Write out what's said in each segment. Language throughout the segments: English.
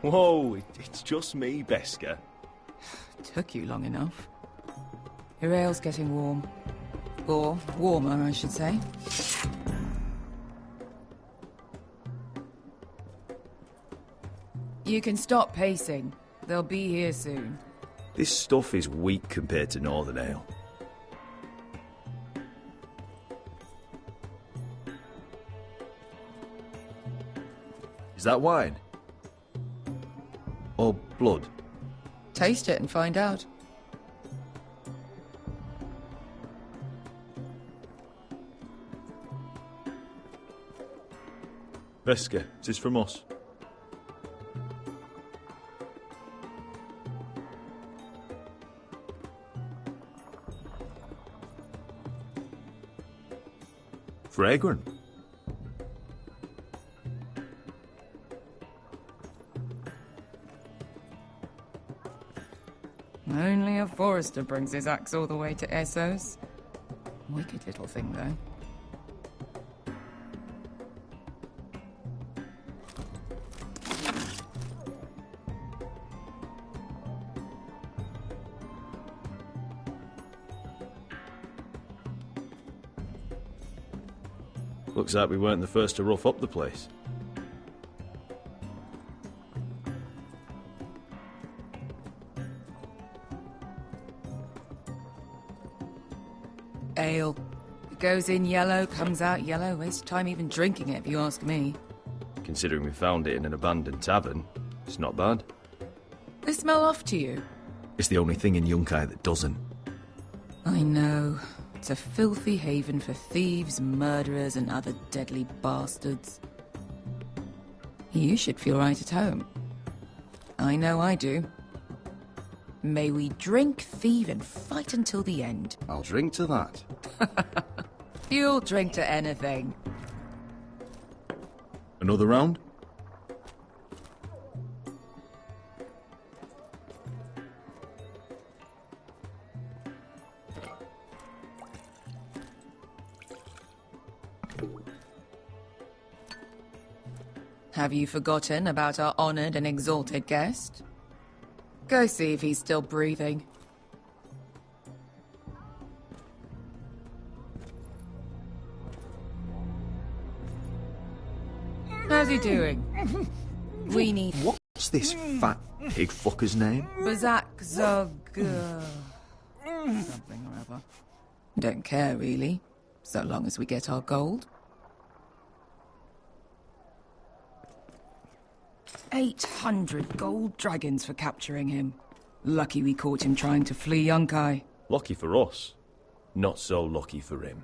Whoa, it's just me, Beska. Took you long enough. Your ale's getting warm. Or warmer, I should say. You can stop pacing. They'll be here soon. This stuff is weak compared to Northern Ale. Is that wine? Or blood? Taste it and find out. Beska, it is from us. Fragrant. Only a Forrester brings his axe all the way to Essos. Wicked little thing, though. Looks like we weren't the first to rough up the place. Ale. It goes in yellow, comes out yellow. Waste time even drinking it, if you ask me. Considering we found it in an abandoned tavern, it's not bad. They smell off to you? It's the only thing in Yunkai that doesn't. I know. It's a filthy haven for thieves, murderers, and other deadly bastards. You should feel right at home. I know I do. May we drink, thieve, and fight until the end. I'll drink to that. You'll drink to anything. Another round? Have you forgotten about our honored and exalted guest? Go see if he's still breathing. How's he doing? We need... What's this fat pig fucker's name? Bazak Zog... something or other. Don't care, really. So long as we get our gold. 800 gold dragons for capturing him. Lucky we caught him trying to flee Yunkai. Lucky for us. Not so lucky for him.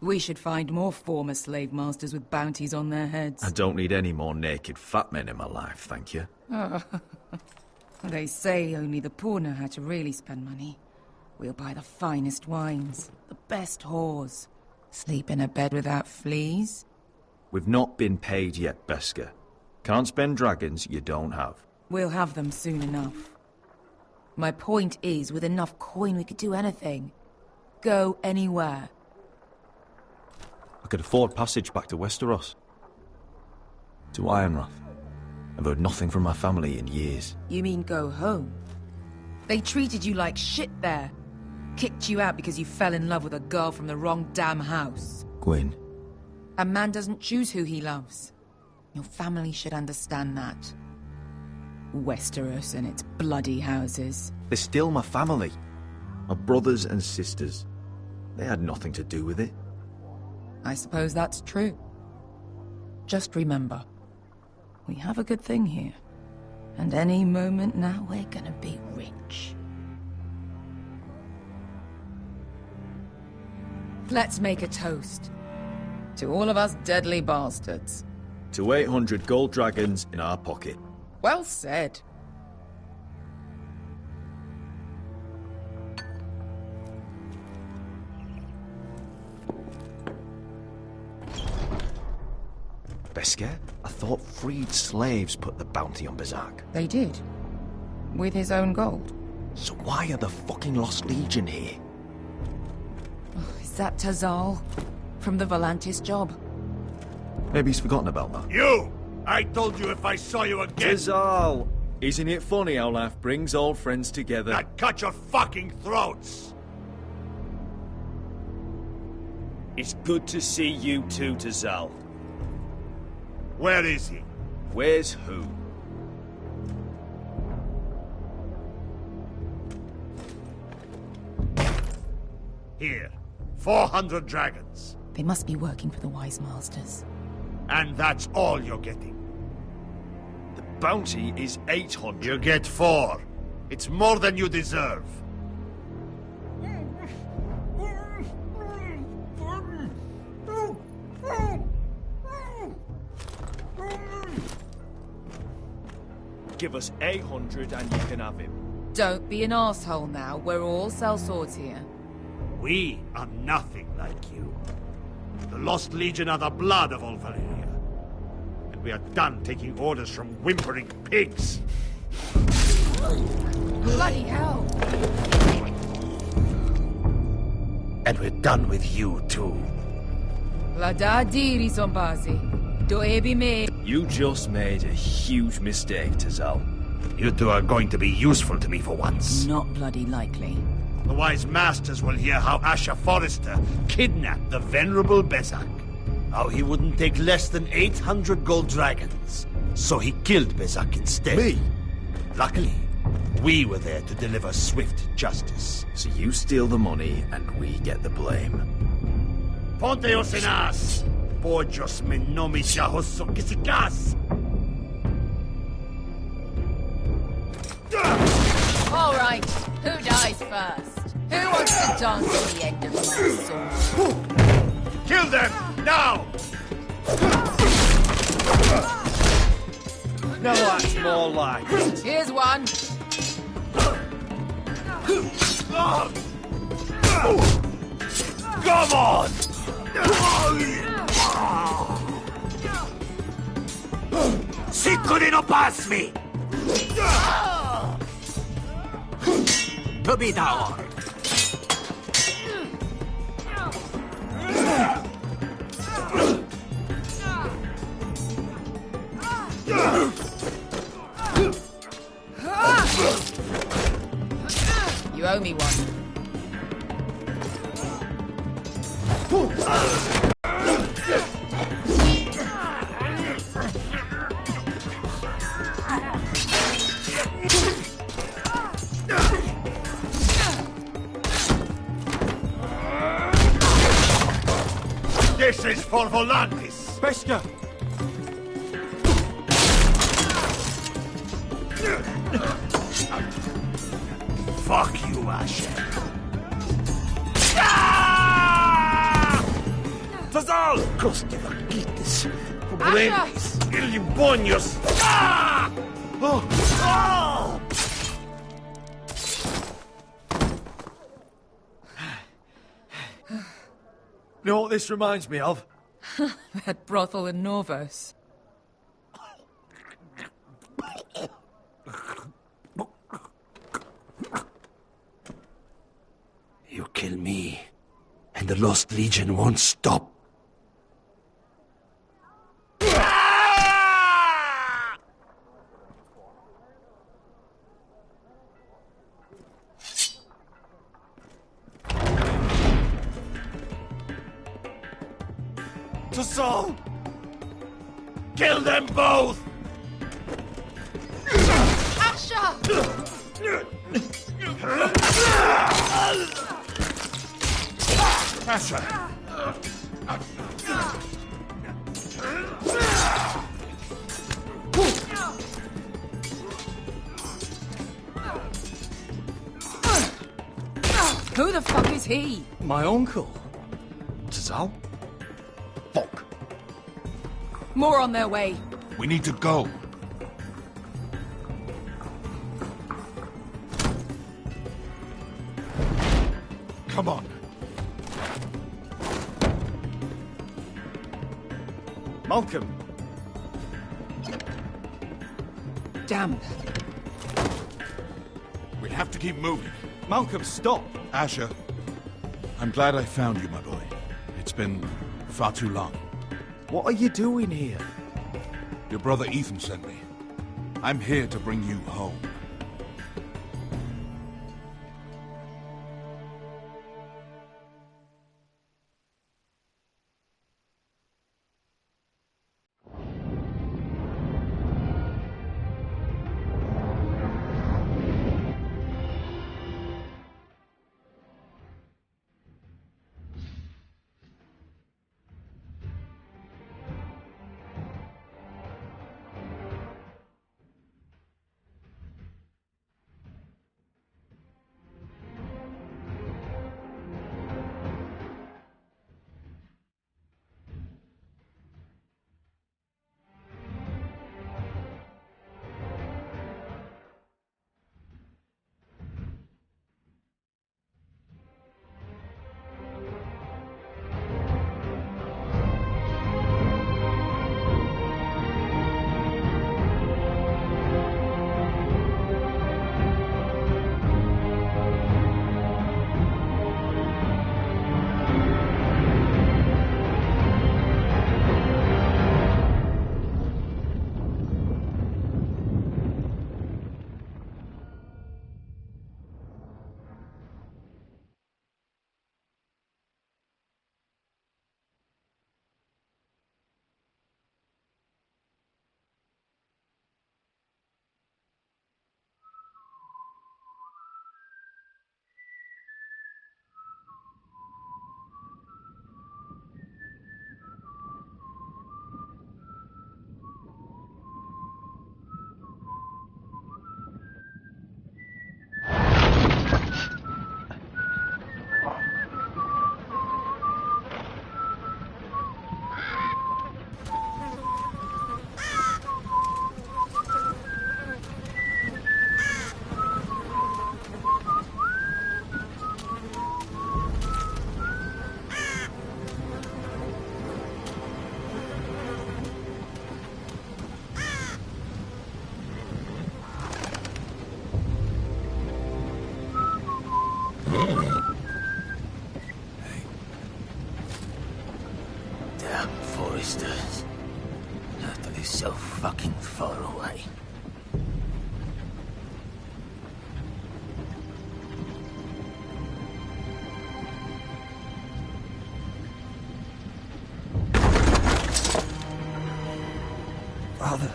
We should find more former slave masters with bounties on their heads. I don't need any more naked fat men in my life, thank you. They say only the poor know how to really spend money. We'll buy the finest wines, the best whores. Sleep in a bed without fleas. We've not been paid yet, Beska. Can't spend dragons you don't have. We'll have them soon enough. My point is, with enough coin we could do anything. Go anywhere. I could afford passage back to Westeros. To Ironrath. I've heard nothing from my family in years. You mean go home? They treated you like shit there. Kicked you out because you fell in love with a girl from the wrong damn house. Gwyn. A man doesn't choose who he loves. Your family should understand that. Westeros and its bloody houses. They're still my family. My brothers and sisters. They had nothing to do with it. I suppose that's true. Just remember, we have a good thing here. And any moment now we're gonna be rich. Let's make a toast. To all of us deadly bastards. To 800 gold dragons in our pocket. Well said. Beska, I thought freed slaves put the bounty on Bazak. They did. With his own gold. So why are the fucking Lost Legion here? Is that Tazal? From the Volantis job? Maybe he's forgotten about that. You! I told you if I saw you again... Tizal! Isn't it funny how life brings old friends together? I'd cut your fucking throats! It's good to see you too, Tizal. Where is he? Where's who? Here. 400 dragons. They must be working for the Wise Masters. And that's all you're getting. The bounty is 800. You get 4. It's more than you deserve. Give us 800 and you can have him. Don't be an asshole now. We're all sellswords here. We are nothing like you. The Lost Legion are the blood of all Valyria. And we are done taking orders from whimpering pigs. Bloody hell! And we're done with you, too. Lada diri zombazi. Do ebi me. You just made a huge mistake, Tizal. You two are going to be useful to me for once. Not bloody likely. The Wise Masters will hear how Asher Forrester kidnapped the venerable Bezak. How he wouldn't take less than 800 gold dragons. So he killed Bezak instead. Me? Luckily, we were there to deliver swift justice. So you steal the money and we get the blame. Ponteos en as! Pollos me nomi shahoso kisikas! All right, who dies first? Who wants to dance on the end of my sword? Kill them! Now! Now that's more like it. Here's one. Come on! Si tu non pasmi! To be down. You owe me one. This is for Volantis. Beskar! Fuck you, Asher. Tizal! Coste vaquites. Pobrenis. Ilibonios. You know what this reminds me of? That brothel in Norvos. You kill me, and the Lost Legion won't stop. Tizal! Kill them both! Asher! Asher! Who the fuck is he? My uncle. Tizal? Fuck. More on their way. We need to go. Come on. Malcolm. Damn. We have to keep moving. Malcolm, stop! Asher, I'm glad I found you, my boy. It's been far too long. What are you doing here? Your brother Ethan sent me. I'm here to bring you home. Damn Forresters. They're so fucking far away. Father.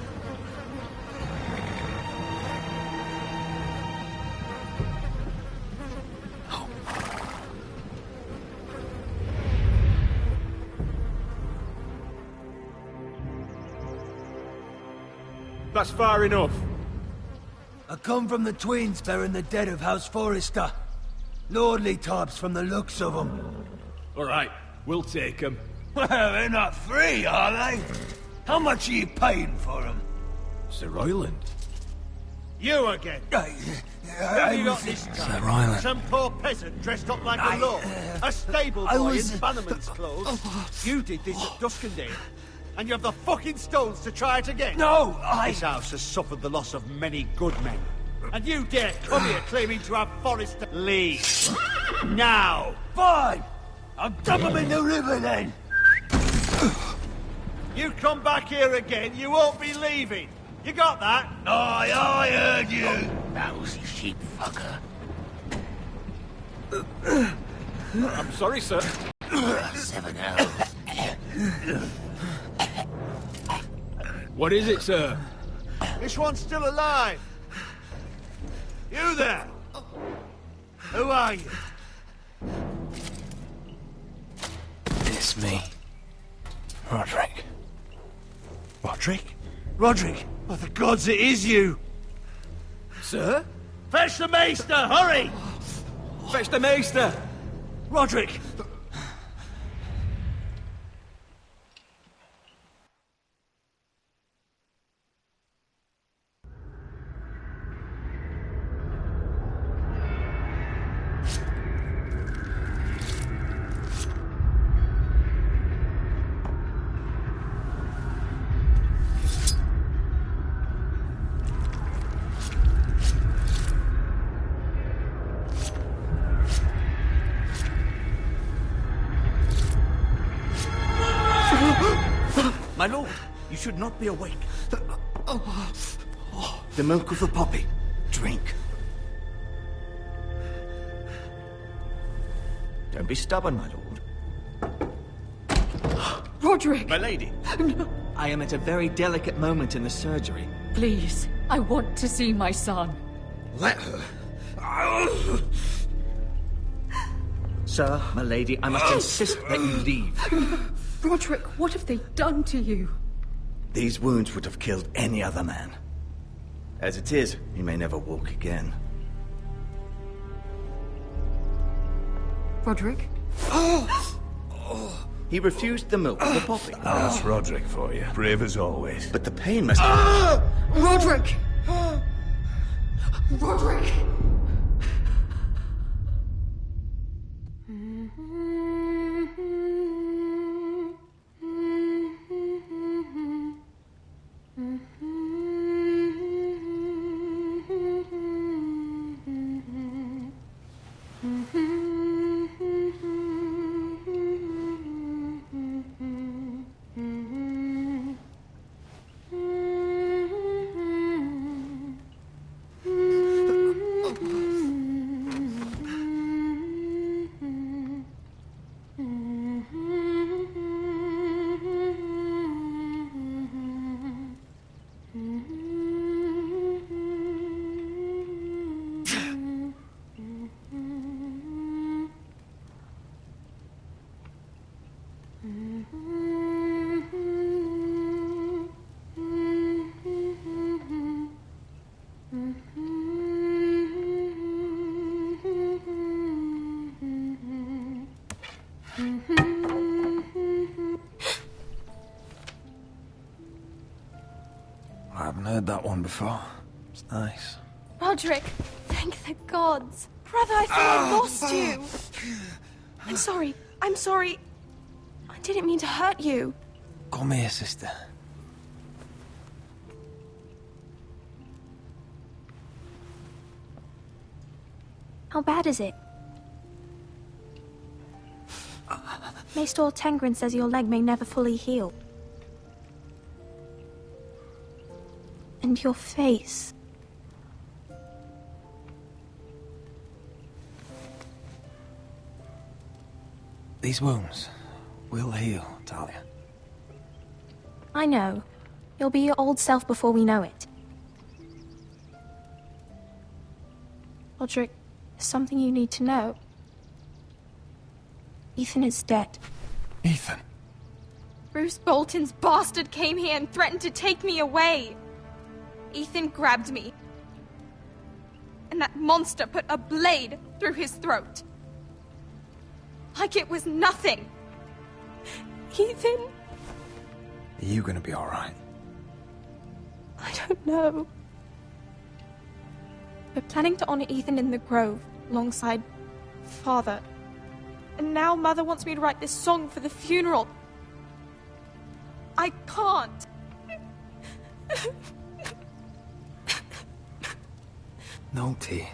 That's far enough. I come from the twins bearing the dead of House Forrester. Lordly types from the looks of them. All right, we'll take them. Well, they're not free, are they? How much are you paying for them? Sir Royland. You again. Have you got this time? Ryland. Some poor peasant dressed up like a lord. A stable boy in Bannerman's clothes. You did this at Duskendale. And you have the fucking stones to try it again? No, This house has suffered the loss of many good men. And you dare come here claiming to have Forrester liege. Now! Fine! I'll dump him in the river then! You come back here again, you won't be leaving. You got that? Aye, I heard you! Lousy sheep fucker. I'm sorry, sir. 7 hours. What is it, sir? This one's still alive. You there? Who are you? It's me. Roderick. Roderick? Roderick? Oh, the gods, it is you! Sir? Fetch the maester, hurry! Fetch the maester! Roderick! My lord, you should not be awake. The milk of the poppy. Drink. Don't be stubborn, my lord. Roderick! My lady, No, I am at a very delicate moment in the surgery. please. I want to see my son. Let her. Sir, my lady, I must insist that you leave. Roderick, what have they done to you? These wounds would have killed any other man. As it is, he may never walk again. Roderick? He refused the milk of the poppy. That's Roderick for you. Brave as always. But the pain must... Roderick! Roderick! I haven't heard that one before. It's nice. Roderick, thank the gods. Brother, I thought I lost you. I'm sorry. I'm sorry. I didn't mean to hurt you. Come here, sister. How bad is it? Maester Tengrin says your leg may never fully heal. And your face. These wounds will heal, Talia. I know. You'll be your old self before we know it. Roderick, there's something you need to know. Ethan is dead. Ethan. Bruce Bolton's bastard came here and threatened to take me away. Ethan grabbed me. And that monster put a blade through his throat. Like it was nothing. Ethan? Are you gonna be alright? I don't know. We're planning to honor Ethan in the Grove, alongside Father. And now Mother wants me to write this song for the funeral. I can't. No tears.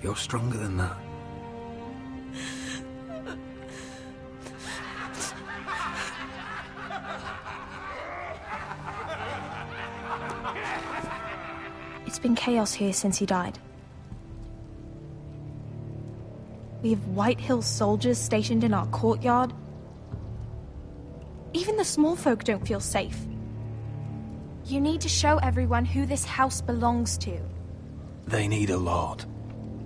You're stronger than that. It's been chaos here since he died. We have Whitehill soldiers stationed in our courtyard. Even the small folk don't feel safe. You need to show everyone who this house belongs to. They need a lord.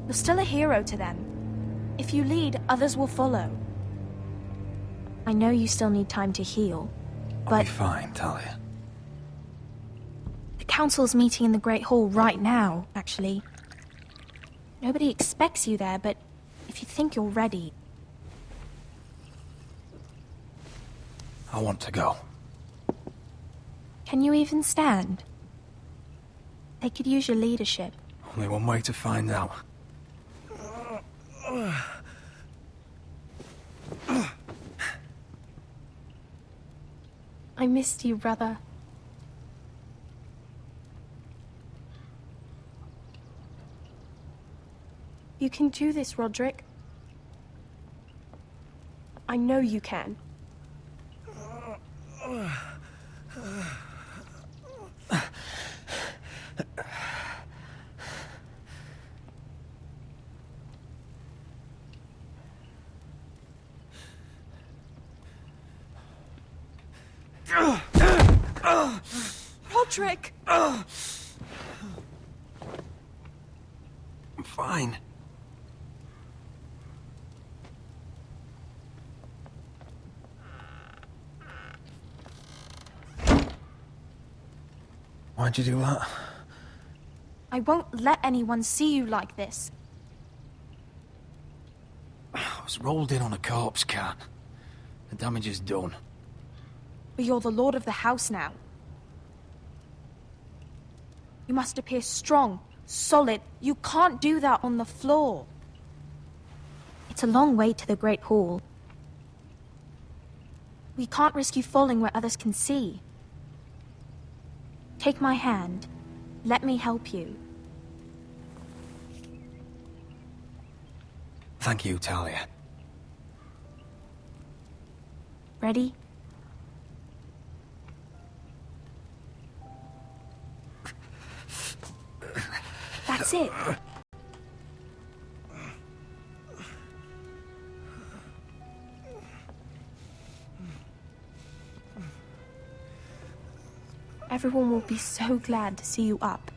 You're still a hero to them. If you lead, others will follow. I know you still need time to heal, I'll be but fine, Talia. the council's meeting in the Great Hall right now, actually. Nobody expects you there, but if you think you're ready... I want to go. Can you even stand? They could use your leadership. Only one way to find out. I missed you, brother. You can do this, Roderick. I know you can. Roderick! I'm fine. Why'd you do that? I won't let anyone see you like this. I was rolled in on a corpse cart. The damage is done. But you're the lord of the house now. You must appear strong, solid. You can't do that on the floor. It's a long way to the Great Hall. We can't risk you falling where others can see. Take my hand. Let me help you. Thank you, Talia. Ready? That's it. Everyone will be so glad to see you up.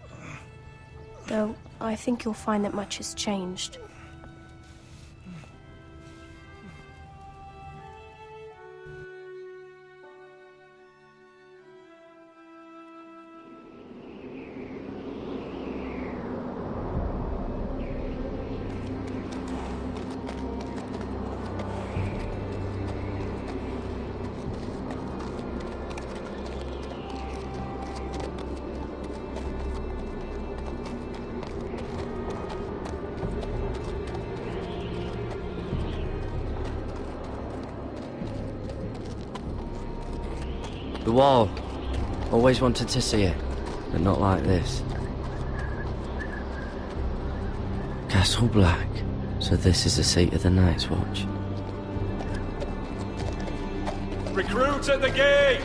Though, I think you'll find that much has changed. The wall. Always wanted to see it, but not like this. Castle Black. So this is the seat of the Night's Watch. Recruits at the gate!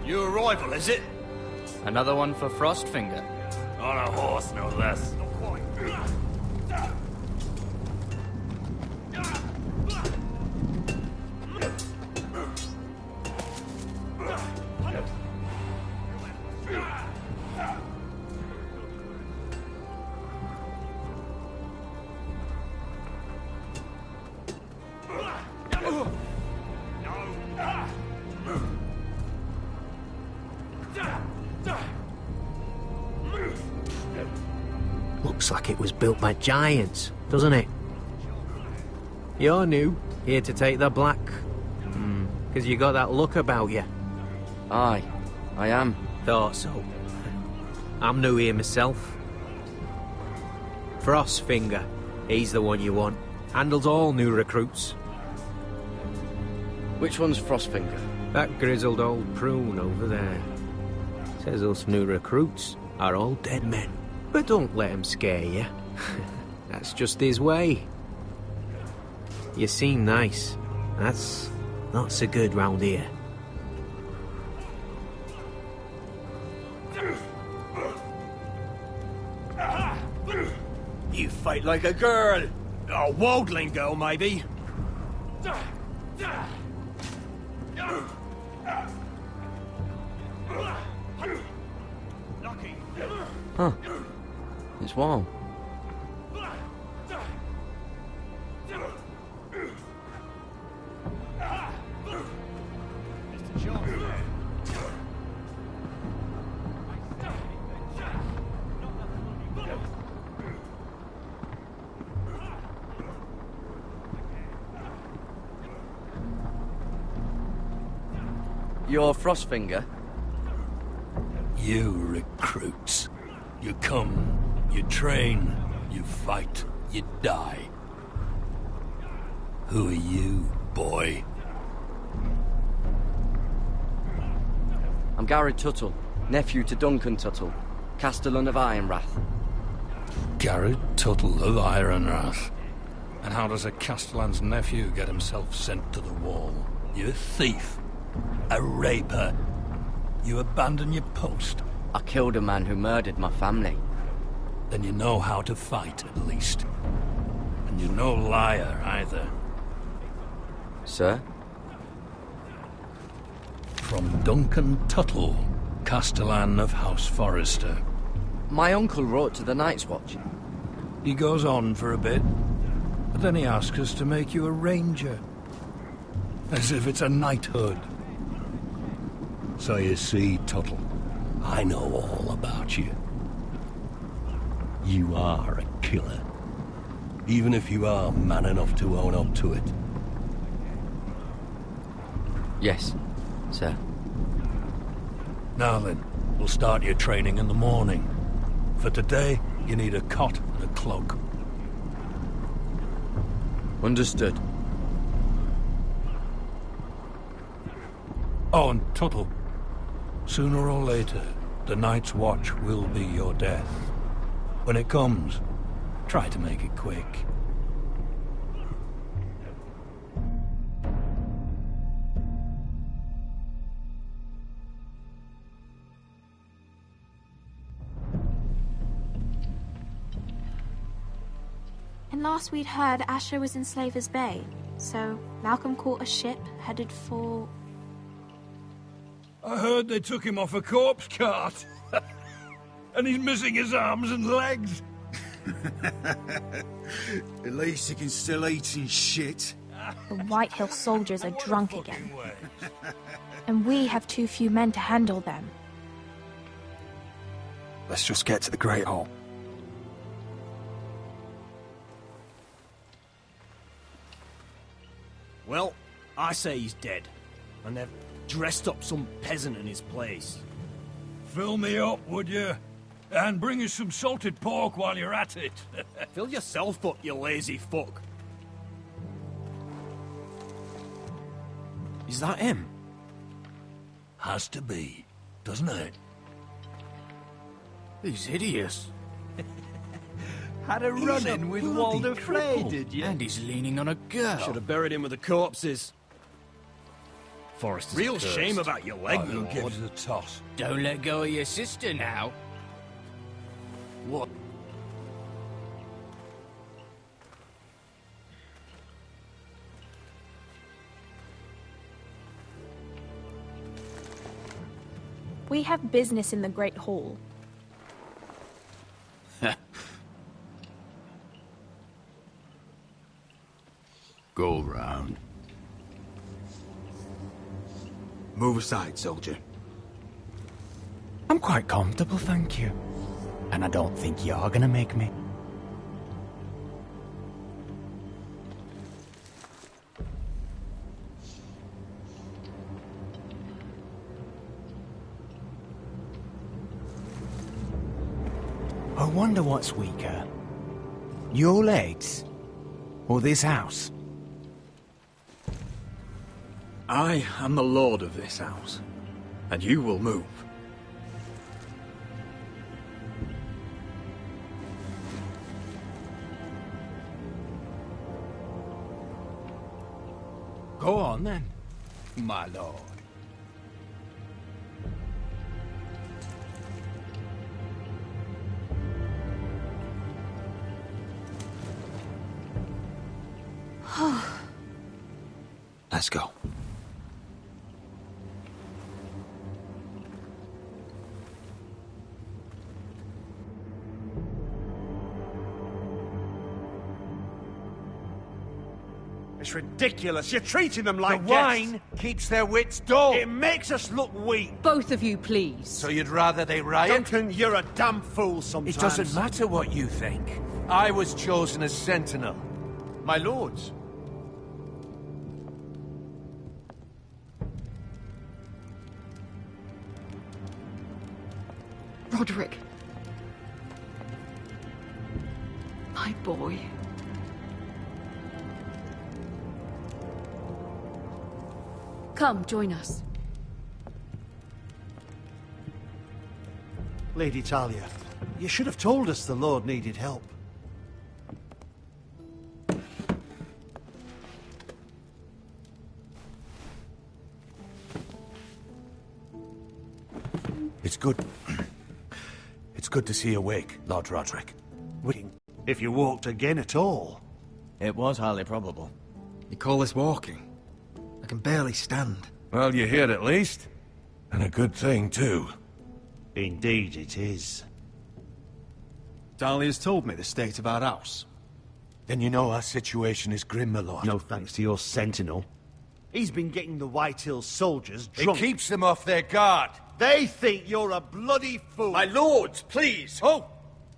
Your arrival, is it? Another one for Frostfinger. On a horse, no less. Not quite. Looks like it was built by giants, doesn't it? You're new, here to take the black. Because you got that look about you. Aye, I am. Thought so. I'm new here myself. Frostfinger, he's the one you want. Handles all new recruits. Which one's Frostfinger? That grizzled old prune over there. Says us new recruits are all dead men. But don't let him scare you. That's just his way. You seem nice. That's not so good round here. You fight like a girl. A worldling girl, maybe. Huh. It's warm. You're Frostfinger? You recruits. You come, you train, you fight, you die. Who are you, boy? I'm Gary Tuttle, nephew to Duncan Tuttle. Castellan of Ironrath. Garrett Tuttle of Ironrath. And how does a Castellan's nephew get himself sent to the wall? You a thief. A raper. You abandon your post. I killed a man who murdered my family. Then you know how to fight, at least. And you're no liar, either. Sir? From Duncan Tuttle, Castellan of House Forrester. My uncle wrote to the Night's Watch. He goes on for a bit, but then he asks us to make you a ranger. As if it's a knighthood. So you see, Tuttle, I know all about you. You are a killer. Even if you are man enough to own up to it. Yes, sir. Now then, we'll start your training in the morning. For today, you need a cot and a cloak. Understood. Oh, and Tuttle, sooner or later, the Night's Watch will be your death. When it comes, try to make it quick. And last we'd heard, Asher was in Slaver's Bay, so Malcolm caught a ship headed for... I heard they took him off a corpse cart. And he's missing his arms and legs. At least he can still eat and shit. The Whitehill soldiers are drunk again. And we have too few men to handle them. Let's just get to the Great Hall. Well, I say he's dead. And they've dressed up some peasant in his place. Fill me up, would you? And bring us some salted pork while you're at it. Fill yourself up, you lazy fuck. Is that him? Has to be, doesn't it? He's hideous. Had a run-in with Walder Frey, did you? And he's leaning on a girl. Should have buried him with the corpses. Forrester's Real cursed. shame about your leg, Who Lord. gives a toss? Don't let go of your sister now. What? We have business in the Great Hall. Go round. Move aside, soldier. I'm quite comfortable, thank you. And I don't think you're gonna make me. I wonder what's weaker. Your legs? Or this house? I am the lord of this house, and you will move. Go on then, my lord. Let's go. It's ridiculous. You're treating them like The wine keeps their wits dull. It makes us look weak. Both of you, please. So you'd rather they riot? Duncan, you're a damn fool sometimes. It doesn't matter what you think. I was chosen as sentinel. My lords. Roderick. My boy. Come, join us. Lady Talia, you should have told us the Lord needed help. It's good. It's good to see you awake, Lord Roderick. If you walked again at all. It was highly probable. You call this walking? I can barely stand. Well, you're here at least. And a good thing, too. Indeed it is. Talia's told me the state of our house. Then you know our situation is grim, my lord. No thanks to your sentinel. He's been getting the Whitehill soldiers drunk. It keeps them off their guard. They think you're a bloody fool. My lords, please! Oh,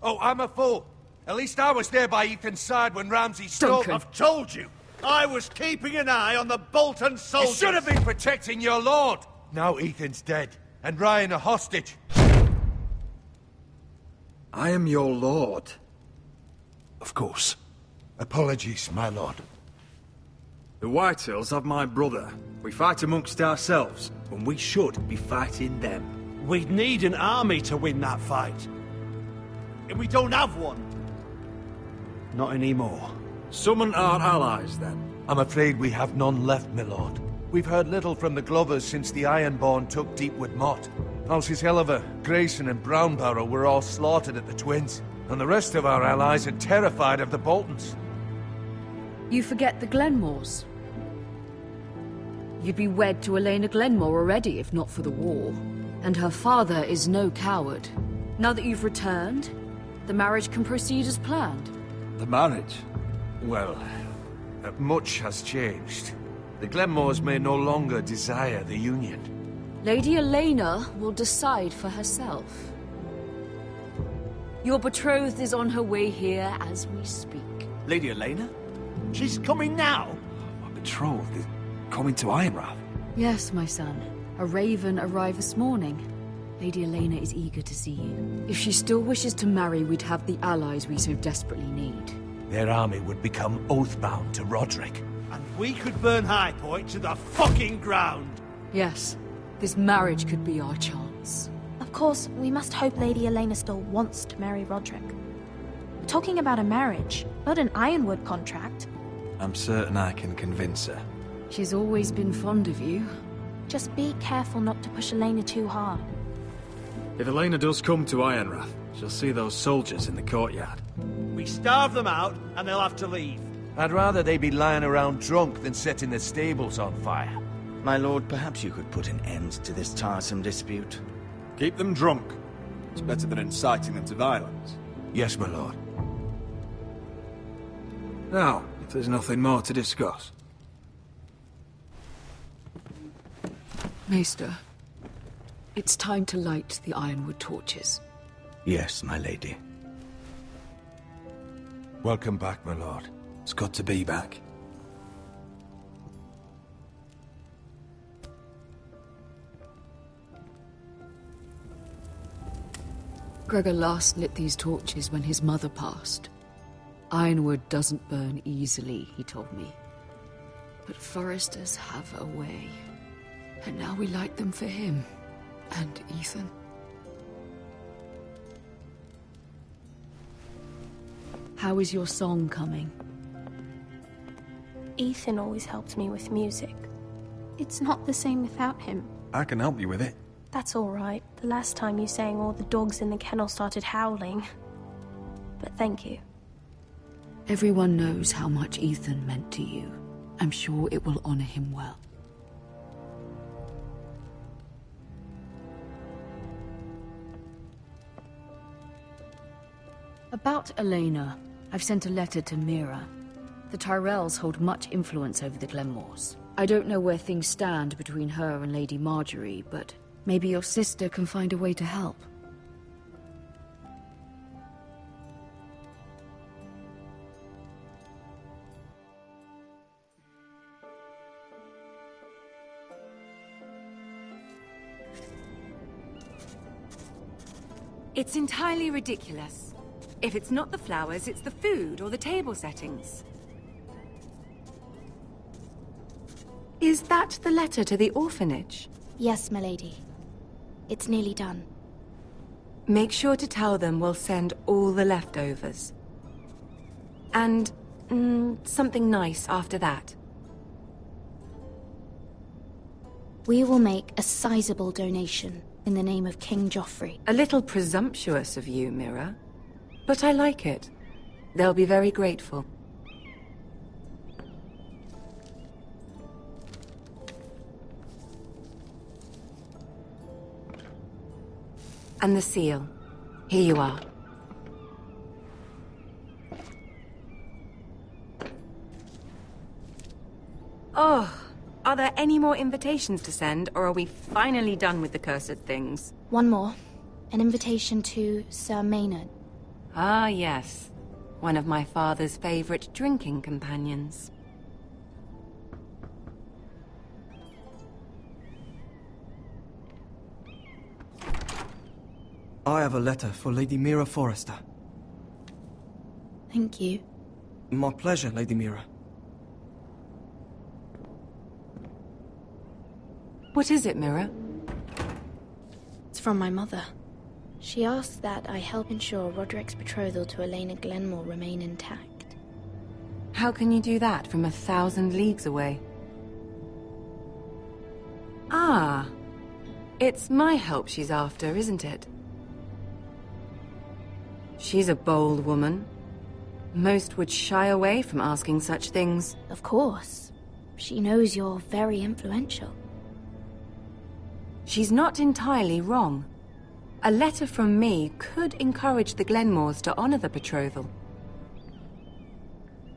I'm a fool. At least I was there by Ethan's side when Ramsay stole... I've told you! I was keeping an eye on the Bolton soldiers! You should have been protecting your lord! Now Ethan's dead, and Ryan a hostage. I am your lord. Of course. Apologies, my lord. The Whitehills have my brother. We fight amongst ourselves, when we should be fighting them. We'd need an army to win that fight. And we don't have one. Not anymore. Summon our allies, then. I'm afraid we have none left, my lord. We've heard little from the Glovers since the Ironborn took Deepwood Motte. Houses Helliver, Grayson and Brownbarrow were all slaughtered at the Twins, and the rest of our allies are terrified of the Boltons. You forget the Glenmores. You'd be wed to Elena Glenmore already if not for the war. And her father is no coward. Now that you've returned, the marriage can proceed as planned. The marriage? Well, much has changed. The Glenmores may no longer desire the union. Lady Elena will decide for herself. Your betrothed is on her way here as we speak. Lady Elena? She's coming now? My betrothed is coming to Ironrath. Yes, my son. A raven arrived this morning. Lady Elena is eager to see you. If she still wishes to marry, we'd have the allies we so desperately need. Their army would become oath-bound to Roderick. And we could burn High Point to the fucking ground! Yes. This marriage could be our chance. Of course, we must hope Lady Elena still wants to marry Roderick. We're talking about a marriage, not an Ironwood contract. I'm certain I can convince her. She's always been fond of you. Just be careful not to push Elena too hard. If Elena does come to Ironrath, she'll see those soldiers in the courtyard. We starve them out, and they'll have to leave. I'd rather they be lying around drunk than setting the stables on fire. My lord, perhaps you could put an end to this tiresome dispute. Keep them drunk. It's better than inciting them to violence. Yes, my lord. Now, if there's nothing more to discuss. Maester, it's time to light the ironwood torches. Yes, my lady. Welcome back, my lord. It's good to be back. Gregor last lit these torches when his mother passed. Ironwood doesn't burn easily, he told me. But Forresters have a way. And now we light them for him. And Ethan. How is your song coming? Ethan always helps me with music. It's not the same without him. I can help you with it. That's all right. The last time you sang, all the dogs in the kennel started howling. But thank you. Everyone knows how much Ethan meant to you. I'm sure it will honor him well. About Elena, I've sent a letter to Mira. The Tyrells hold much influence over the Glenmores. I don't know where things stand between her and Lady Marjorie, but maybe your sister can find a way to help. It's entirely ridiculous. If it's not the flowers, it's the food or the table settings. Is that the letter to the orphanage? Yes, my lady. It's nearly done. Make sure to tell them we'll send all the leftovers. And something nice after that. We will make a sizable donation in the name of King Joffrey. A little presumptuous of you, Mira. But I like it. They'll be very grateful. And the seal. Here you are. Oh, are there any more invitations to send, or are we finally done with the cursed things? One more. An invitation to Sir Maynard. Ah, yes. One of my father's favorite drinking companions. I have a letter for Lady Mira Forrester. Thank you. My pleasure, Lady Mira. What is it, Mira? It's from my mother. She asks that I help ensure Roderick's betrothal to Elena Glenmore remain intact. How can you do that from 1,000 leagues away? Ah, it's my help she's after, isn't it? She's a bold woman. Most would shy away from asking such things. Of course. She knows you're very influential. She's not entirely wrong. A letter from me could encourage the Glenmores to honor the betrothal.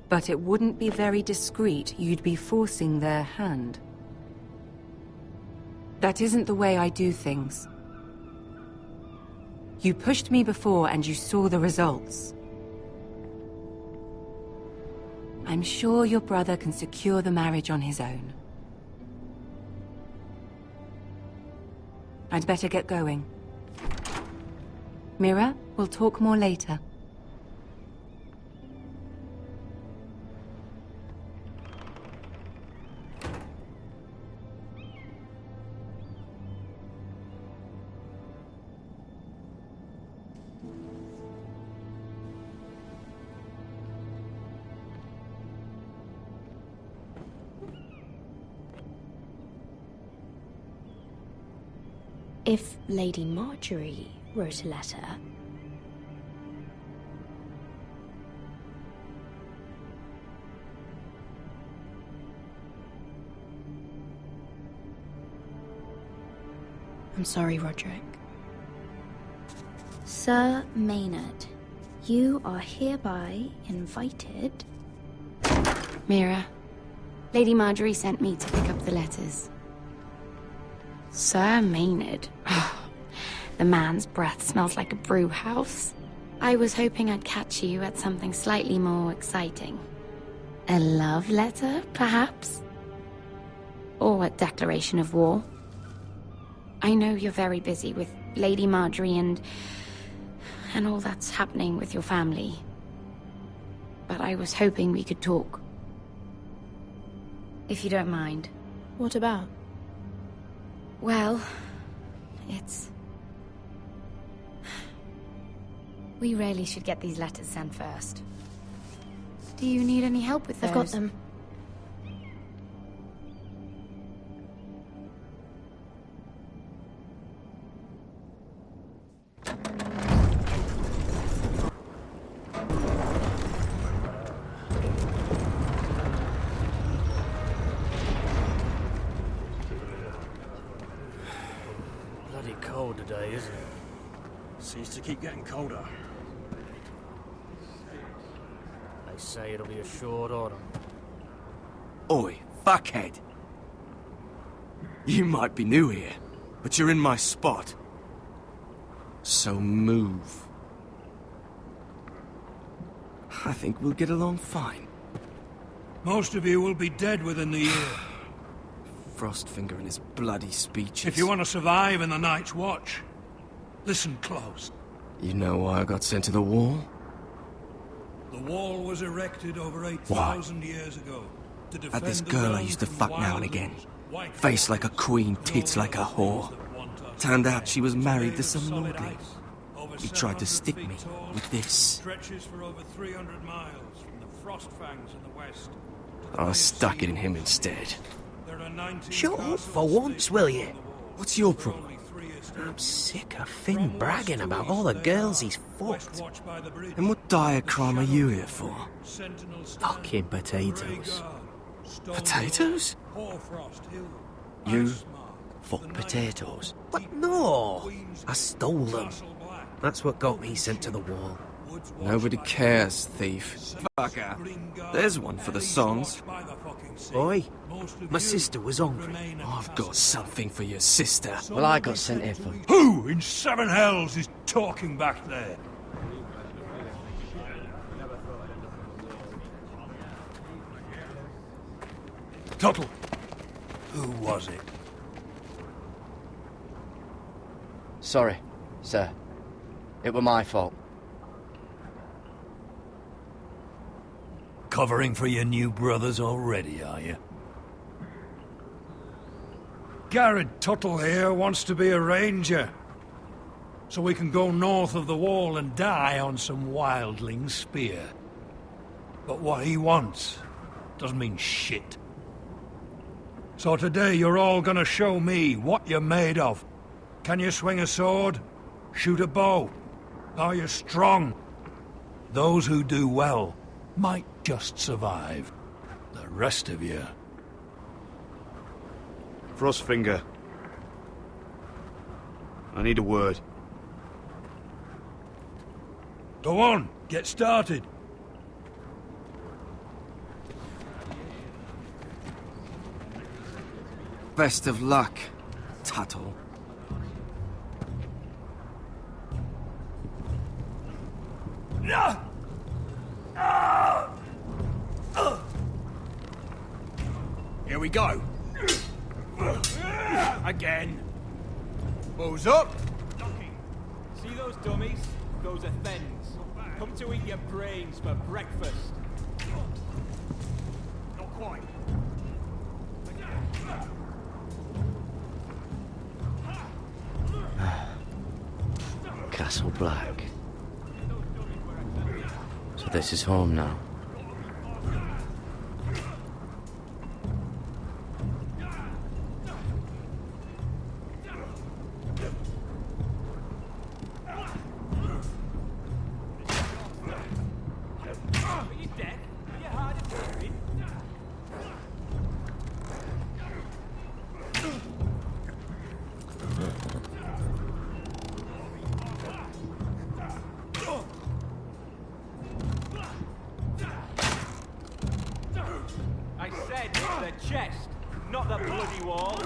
But it wouldn't be very discreet. You'd be forcing their hand. That isn't the way I do things. You pushed me before and you saw the results. I'm sure your brother can secure the marriage on his own. I'd better get going. Mira, we'll talk more later. If Lady Marjorie wrote a letter... I'm sorry, Roderick. Sir Maynard, you are hereby invited... Mira, Lady Marjorie sent me to pick up the letters. Sir Maynard. The man's breath smells like a brew house. I was hoping I'd catch you at something slightly more exciting. A love letter, perhaps? Or a declaration of war? I know you're very busy with Lady Marjorie and all that's happening with your family. But I was hoping we could talk. If you don't mind. What about? Well, we really should get these letters sent first. Do you need any help with those? I've got them. Bloody cold today, isn't it? Seems to keep getting colder. They say it'll be a short autumn. Oi, fuckhead. You might be new here, but you're in my spot. So move. I think we'll get along fine. Most of you will be dead within the year. Frostfinger and his bloody speeches. If you want to survive in the Night's Watch, listen close. You know why I got sent to the wall? The wall was erected over 8,000 years ago to defend At this the girl I realm used to from fuck now and again. Face like a queen, tits like a whore. Turned out she was married to some lordly. He tried to stick me with this. Stretches for over 300 miles from the Frost Fangs in the west. I stuck it in him instead. There are 19 Shut up for once, will you? What's your problem? I'm sick of Finn bragging about all the girls he's fucked. And what dire crime are you here for? Fucking potatoes. Potatoes? You fuck potatoes? What? No! I stole them. That's what got me sent to the wall. Nobody cares, thief. Fucker. There's one for the songs. Oi, my sister was hungry. I've got something for your sister. Well, I got sent here for... Who in seven hells is talking back there? Tuttle. Who was it? Sorry, sir. It were my fault. Covering for your new brothers already, are you? Garrett Tuttle here wants to be a ranger. So we can go north of the wall and die on some wildling spear. But what he wants doesn't mean shit. So today you're all gonna show me what you're made of. Can you swing a sword? Shoot a bow? Are you strong? Those who do well might just survive. The rest of you... Frostfinger. I need a word. Go on, get started. Best of luck, Tuttle. Here we go. Again. Bows up. See those dummies? Those are thens. Come to eat your brains for breakfast. Not quite. Castle Black. So this is home now. Chest, not the bloody wall.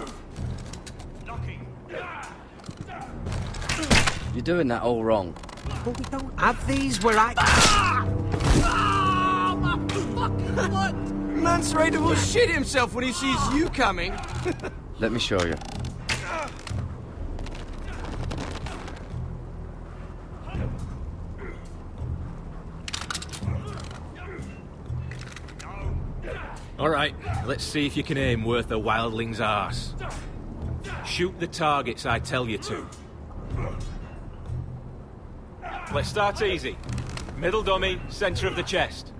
Knocking. You're doing that all wrong. But we don't have these where I... Oh, my fucking foot! Mance Raider will shit himself when he sees you coming. Let me show you. Alright, let's see if you can aim worth a wildling's arse. Shoot the targets I tell you to. Let's start easy. Middle dummy, centre of the chest.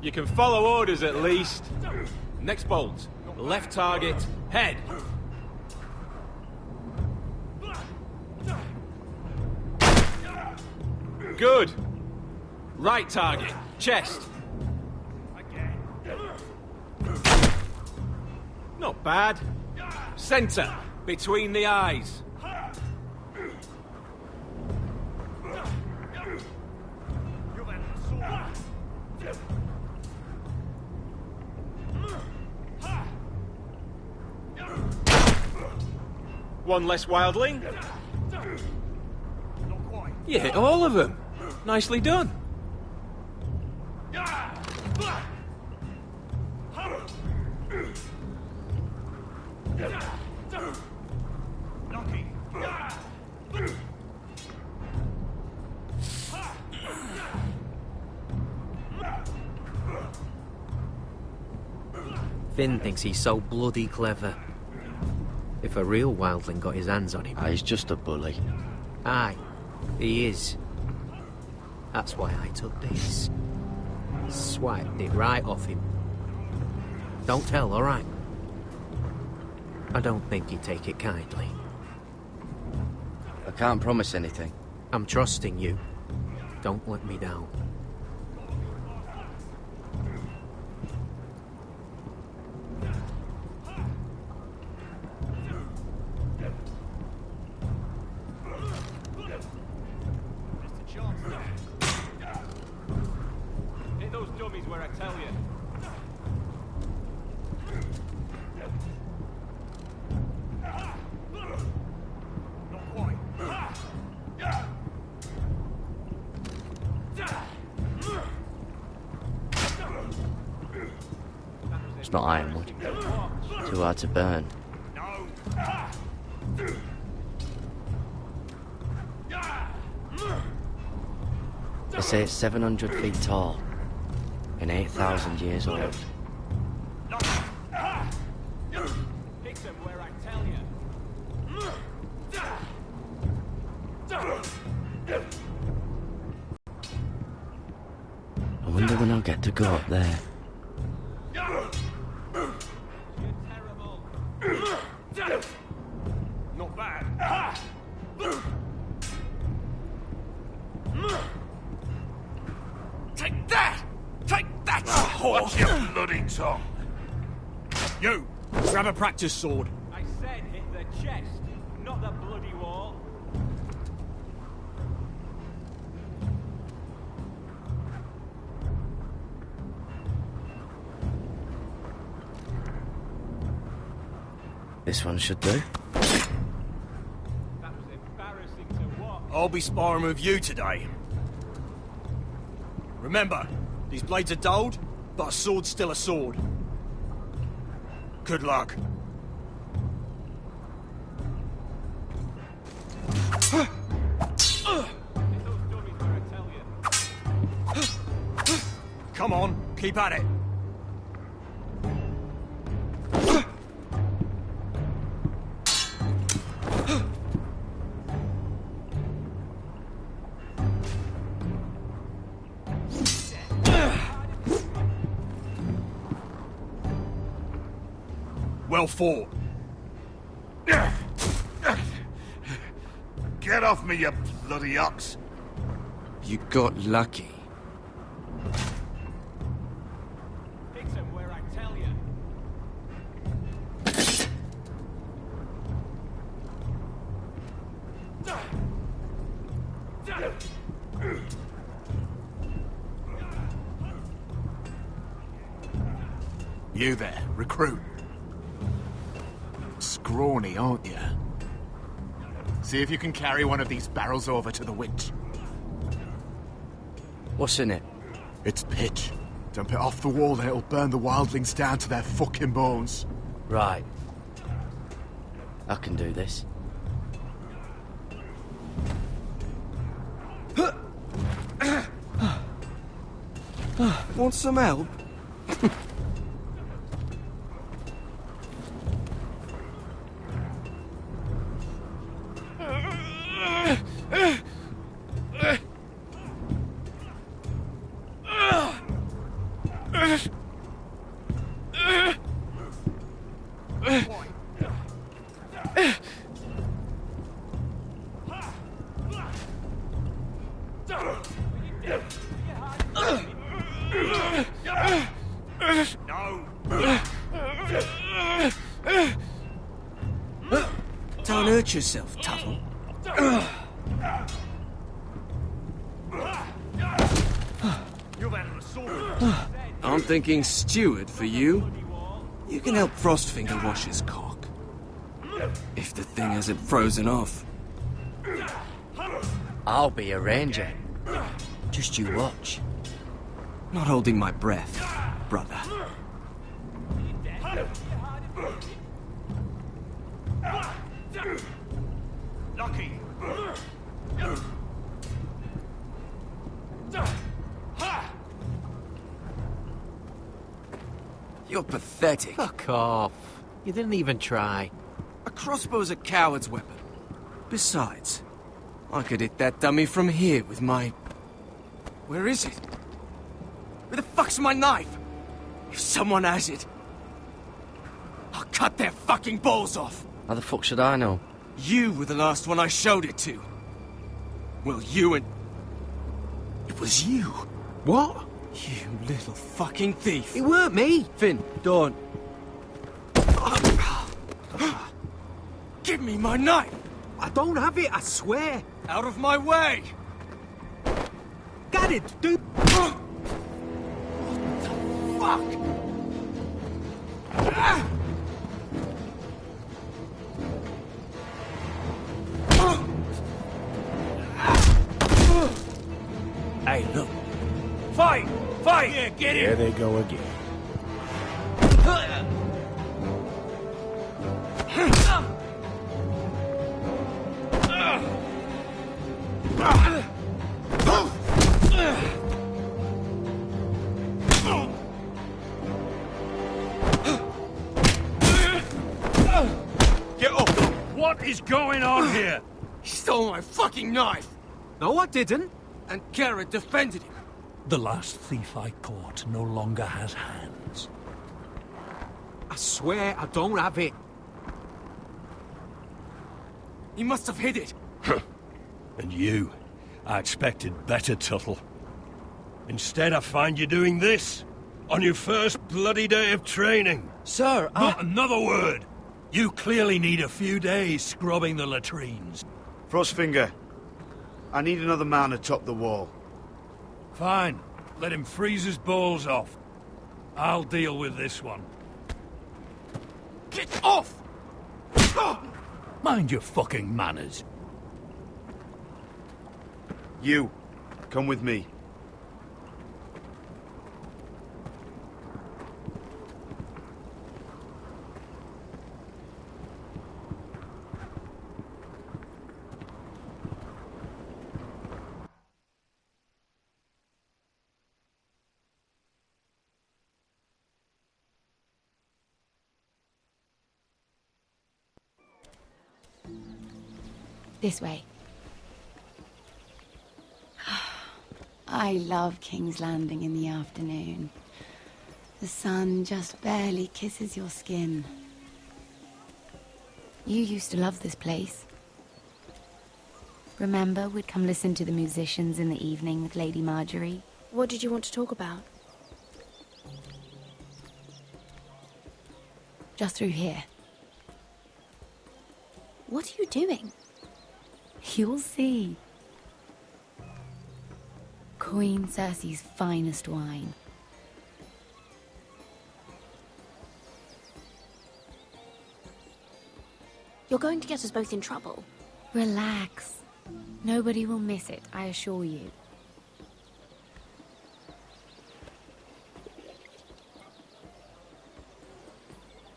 You can follow orders at least. Next bolt. Left target, head. Good. Right target, chest. Not bad. Centre, between the eyes. One less wildling. You hit all of them. Nicely done. Finn thinks he's so bloody clever. If a real wildling got his hands on him... He's just a bully. Aye, he is. That's why I took this. Swiped it right off him. Don't tell, alright? I don't think he'd take it kindly. I can't promise anything. I'm trusting you. Don't let me down. Hit those dummies where I tell you. It's not ironwood. Too hard to burn. They say it's 700 feet tall and 8,000 years old. Hit them where I tell you. I wonder when I'll get to go up there. Not bad. Take that! Take that! Watch your bloody tongue! You! Grab a practice sword. I said hit the chest, not the bloody wall. This one should do. That was embarrassing to watch. I'll be sparring with you today. Remember, these blades are dulled, but a sword's still a sword. Good luck. Come on, keep at it. Well fought. Get off me, you bloody ox! You got lucky. Hit them where I tell you. You there, recruit. Scrawny, aren't you? See if you can carry one of these barrels over to the winch. What's in it? It's pitch. Dump it off the wall and it'll burn the wildlings down to their fucking bones. Right. I can do this. Want some help? Don't hurt yourself, Tuttle. I'm thinking steward for you. You can help Frostfinger wash his cock. If the thing hasn't frozen off. I'll be a ranger. Just you watch. Not holding my breath, brother. Lucky. You're pathetic. Fuck off. You didn't even try. A crossbow's a coward's weapon. Besides, I could hit that dummy from here with my... Where is it? Where the fuck's my knife? If someone has it, I'll cut their fucking balls off. How the fuck should I know? You were the last one I showed it to. Well, you and... It was you. What? You little fucking thief. It weren't me. Finn, don't. Give me my knife. I don't have it, I swear. Out of my way. Got it, dude. What the fuck? Hey, look. Fight! Fight! Yeah, get in! There they go again. Get up! What is going on here? He stole my fucking knife! No, I didn't. And Garrett defended him. The last thief I caught no longer has hands. I swear I don't have it. He must have hid it. And you, I expected better, Tuttle. Instead, I find you doing this on your first bloody day of training. Sir, Not another word. You clearly need a few days scrubbing the latrines. Frostfinger, I need another man atop the wall. Fine. Let him freeze his balls off. I'll deal with this one. Get off! Mind your fucking manners. You, come with me. This way. I love King's Landing in the afternoon. The sun just barely kisses your skin. You used to love this place. Remember, we'd come listen to the musicians in the evening with Lady Marjorie? What did you want to talk about? Just through here. What are you doing? You'll see. Queen Cersei's finest wine. You're going to get us both in trouble. Relax. Nobody will miss it, I assure you.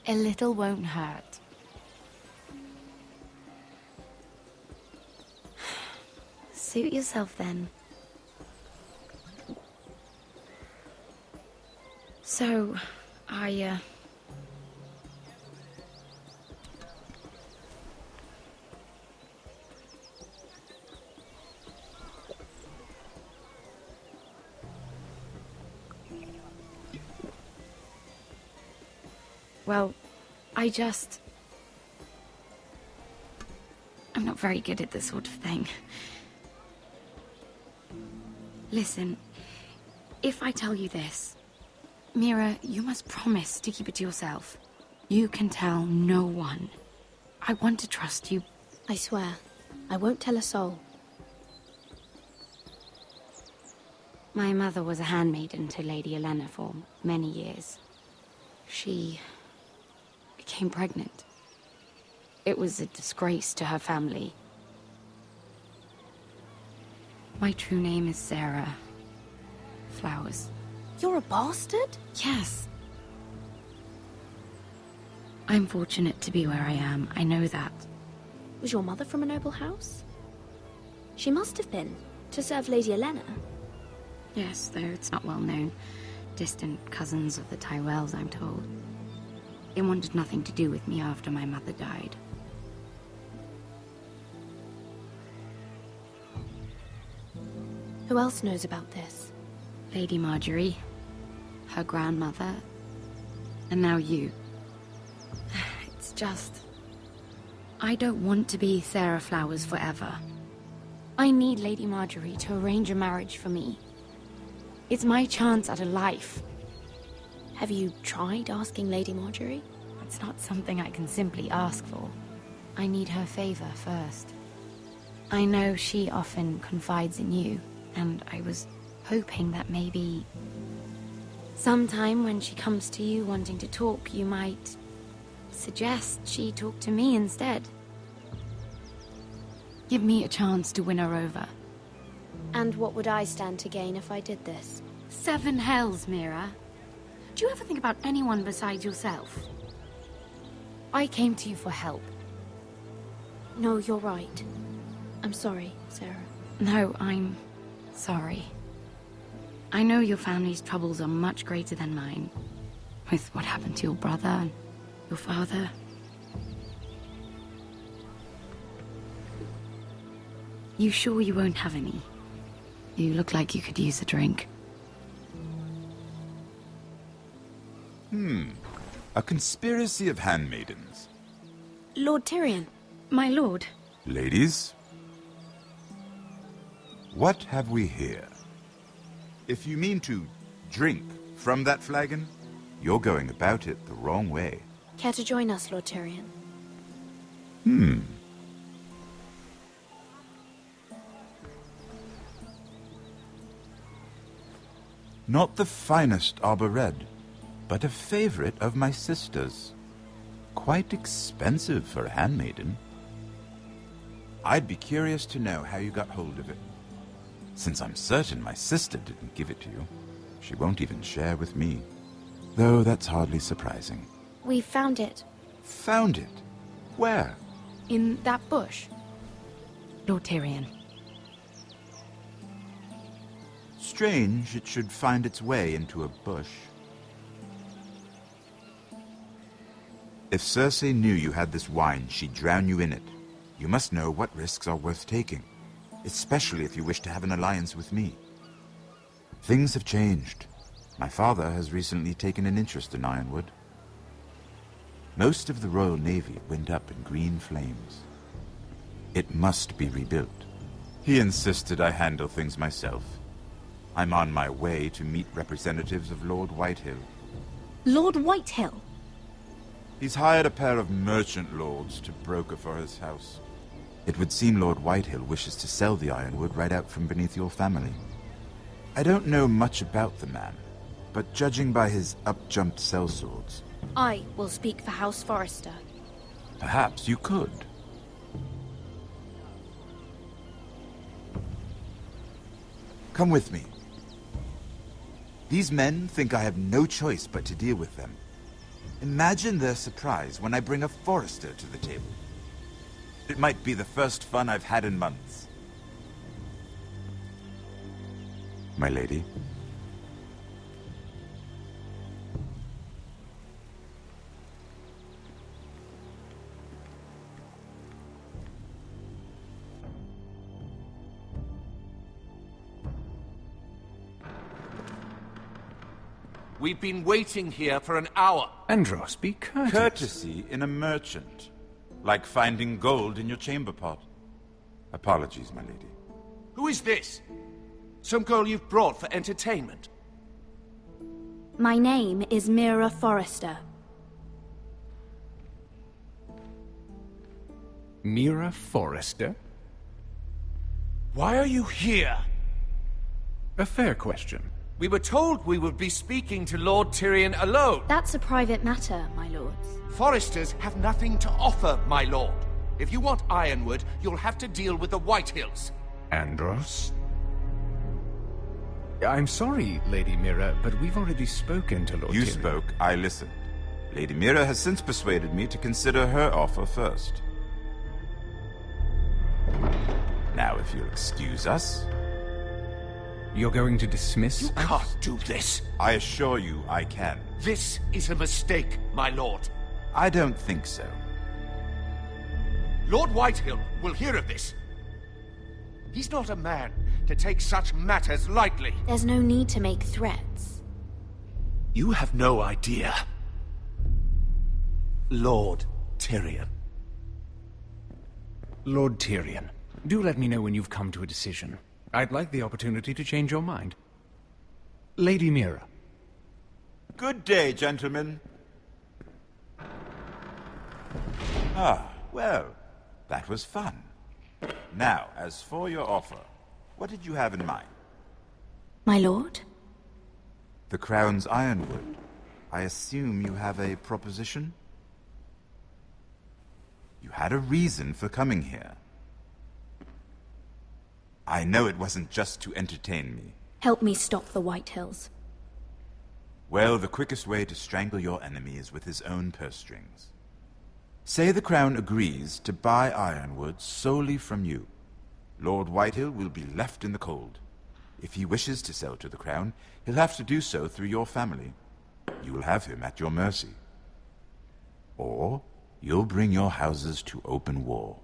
A little won't hurt. Suit yourself then. So, well, I'm not very good at this sort of thing. Listen, if I tell you this, Mira, you must promise to keep it to yourself. You can tell no one. I want to trust you. I swear, I won't tell a soul. My mother was a handmaiden to Lady Olenna for many years. She became pregnant. It was a disgrace to her family. My true name is Sarah Flowers. You're a bastard? Yes. I'm fortunate to be where I am. I know that. Was your mother from a noble house? She must have been, to serve Lady Olenna. Yes, though it's not well known. Distant cousins of the Tyrells, I'm told. They wanted nothing to do with me after my mother died. Who else knows about this? Lady Marjorie, her grandmother, and now you. It's just... I don't want to be Sarah Flowers forever. I need Lady Marjorie to arrange a marriage for me. It's my chance at a life. Have you tried asking Lady Marjorie? It's not something I can simply ask for. I need her favor first. I know she often confides in you, and I was hoping that maybe... sometime when she comes to you wanting to talk, you might... suggest she talk to me instead. Give me a chance to win her over. And what would I stand to gain if I did this? 7 hells, Mira. Do you ever think about anyone besides yourself? I came to you for help. No, you're right. I'm sorry, Sarah. No, I'm sorry. I know your family's troubles are much greater than mine. With what happened to your brother and your father. You sure you won't have any? You look like you could use a drink. A conspiracy of handmaidens. Lord Tyrion. My lord. Ladies, what have we here? If you mean to drink from that flagon, you're going about it the wrong way. Care to join us, Lord Tyrion? Not the finest arbor red, but a favorite of my sister's. Quite expensive for a handmaiden. I'd be curious to know how you got hold of it, since I'm certain my sister didn't give it to you. She won't even share with me, though that's hardly surprising. We found it. Found it? Where? In that bush. Lord Tyrion. Strange it should find its way into a bush. If Cersei knew you had this wine, she'd drown you in it. You must know what risks are worth taking, especially if you wish to have an alliance with me. Things have changed. My father has recently taken an interest in Ironwood. Most of the Royal Navy went up in green flames. It must be rebuilt. He insisted I handle things myself. I'm on my way to meet representatives of Lord Whitehill. Lord Whitehill? He's hired a pair of merchant lords to broker for his house. It would seem Lord Whitehill wishes to sell the ironwood right out from beneath your family. I don't know much about the man, but judging by his up-jumped sellswords... I will speak for House Forrester. Perhaps you could. Come with me. These men think I have no choice but to deal with them. Imagine their surprise when I bring a Forrester to the table. It might be the first fun I've had in months. My lady. We've been waiting here for an hour. Andros, be courteous. Courtesy in a merchant. Like finding gold in your chamber pot. Apologies, my lady. Who is this? Some girl you've brought for entertainment? My name is Mira Forrester. Mira Forrester? Why are you here? A fair question. We were told we would be speaking to Lord Tyrion alone. That's a private matter, my lords. Forresters have nothing to offer, my lord. If you want Ironwood, you'll have to deal with the Whitehills. Andros? I'm sorry, Lady Mira, but we've already spoken to Lord You Tyrion. spoke, I listened. Lady Mira has since persuaded me to consider her offer first. Now, if you'll excuse us... You're going to dismiss You can't do this. I assure you I can. This is a mistake, my lord. I don't think so. Lord Whitehill will hear of this. He's not a man to take such matters lightly. There's no need to make threats. You have no idea. Lord Tyrion. Lord Tyrion, do let me know when you've come to a decision. I'd like the opportunity to change your mind. Lady Mira. Good day, gentlemen. Ah, well, that was fun. Now, as for your offer, what did you have in mind? My lord? The Crown's Ironwood. I assume you have a proposition? You had a reason for coming here. I know it wasn't just to entertain me. Help me stop the Whitehills. Well, the quickest way to strangle your enemy is with his own purse strings. Say the Crown agrees to buy Ironwood solely from you. Lord Whitehill will be left in the cold. If he wishes to sell to the Crown, he'll have to do so through your family. You will have him at your mercy. Or you'll bring your houses to open war.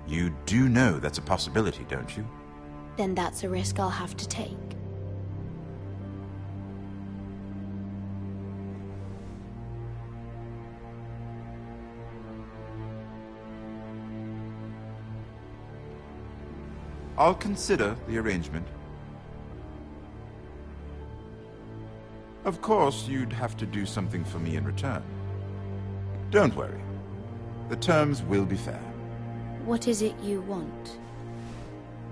You do know that's a possibility, don't you? Then that's a risk I'll have to take. I'll consider the arrangement. Of course, you'd have to do something for me in return. Don't worry. The terms will be fair. What is it you want?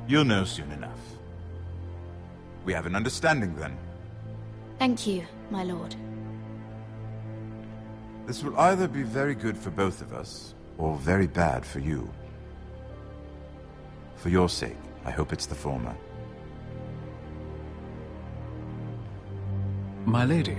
You'll know soon enough. We have an understanding then. Thank you, my lord. This will either be very good for both of us, or very bad for you. For your sake, I hope it's the former. My lady.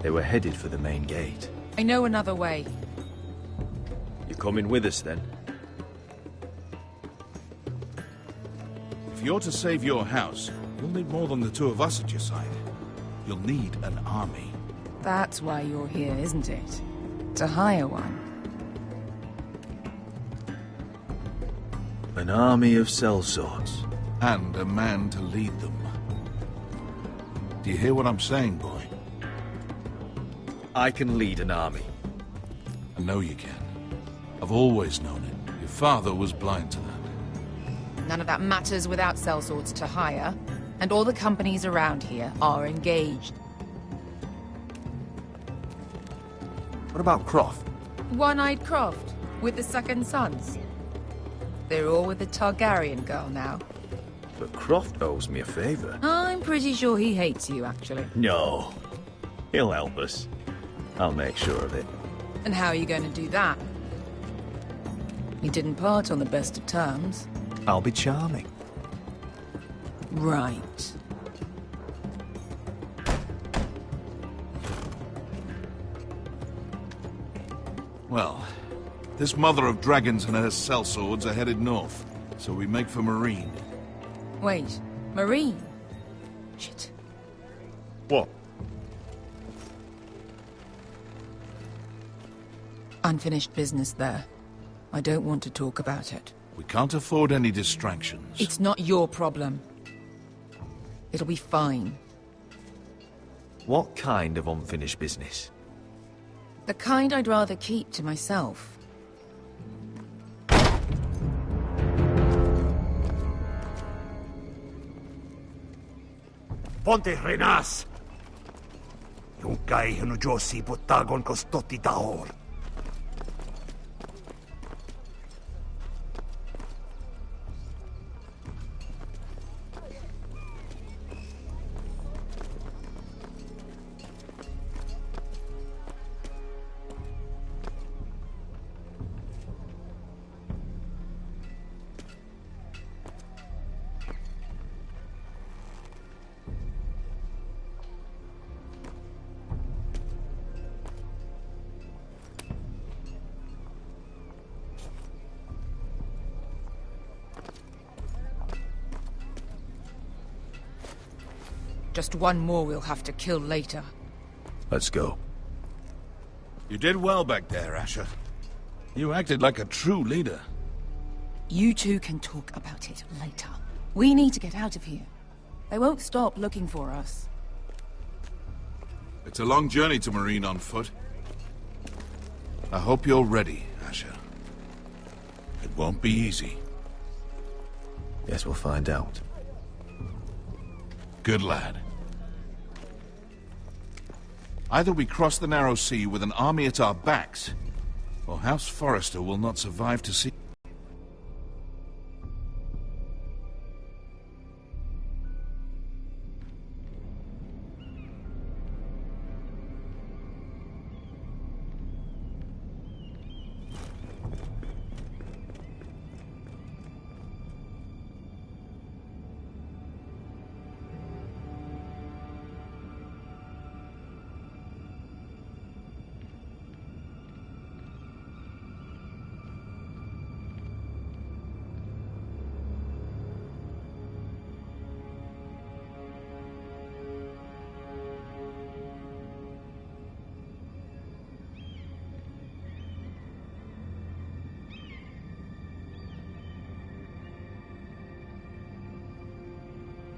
They were headed for the main gate. I know another way. You coming with us, then? If you're to save your house, you'll need more than the two of us at your side. You'll need an army. That's why you're here, isn't it? To hire one. An army of sellswords. And a man to lead them. Do you hear what I'm saying, boy? I can lead an army. I know you can. I've always known it. Your father was blind to that. None of that matters without sellswords to hire, and all the companies around here are engaged. What about Croft? One-Eyed Croft, with the second sons. They're all with the Targaryen girl now. But Croft owes me a favor. I'm pretty sure he hates you, actually. No. He'll help us. I'll make sure of it. And how are you going to do that? You didn't part on the best of terms. I'll be charming. Right. Well, this mother of dragons and her sellswords are headed north, so we make for Marine. Wait, Marine? Shit. What? Unfinished business there. I don't want to talk about it. We can't afford any distractions. It's not your problem. It'll be fine. What kind of unfinished business? The kind I'd rather keep to myself. Ponte Renas! Yung guy hino Josi putagon ko stoti tahor. Just one more we'll have to kill later. Let's go. You did well back there, Asher. You acted like a true leader. You two can talk about it later. We need to get out of here. They won't stop looking for us. It's a long journey to Marine on foot. I hope you're ready, Asher. It won't be easy. Guess we'll find out. Good lad. Either we cross the narrow sea with an army at our backs, or House Forrester will not survive to see...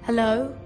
Hello?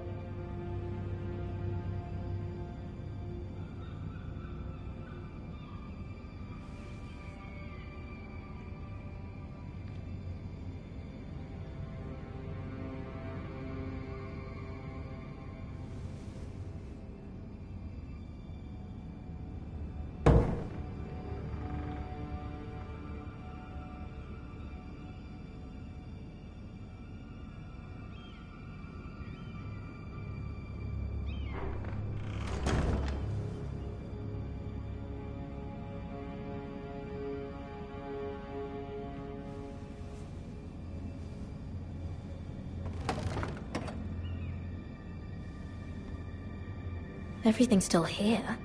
Everything's still here.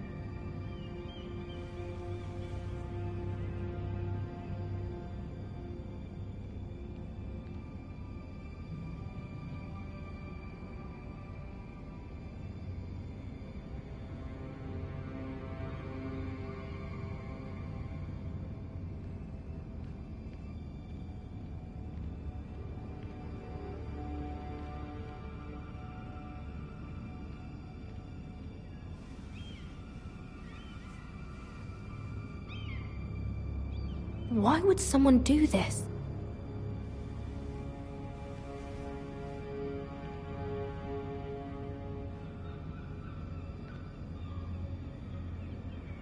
Why would someone do this?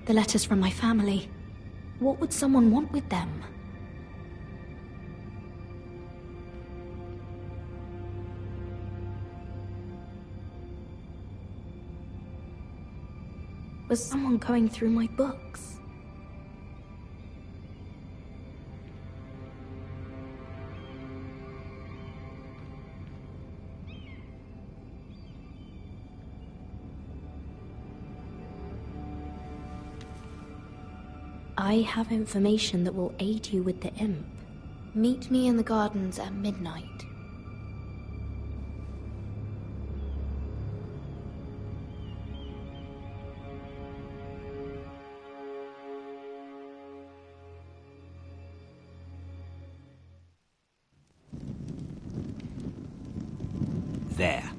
The letters from my family. What would someone want with them? Was someone going through my books? I have information that will aid you with the imp. Meet me in the gardens at midnight. There.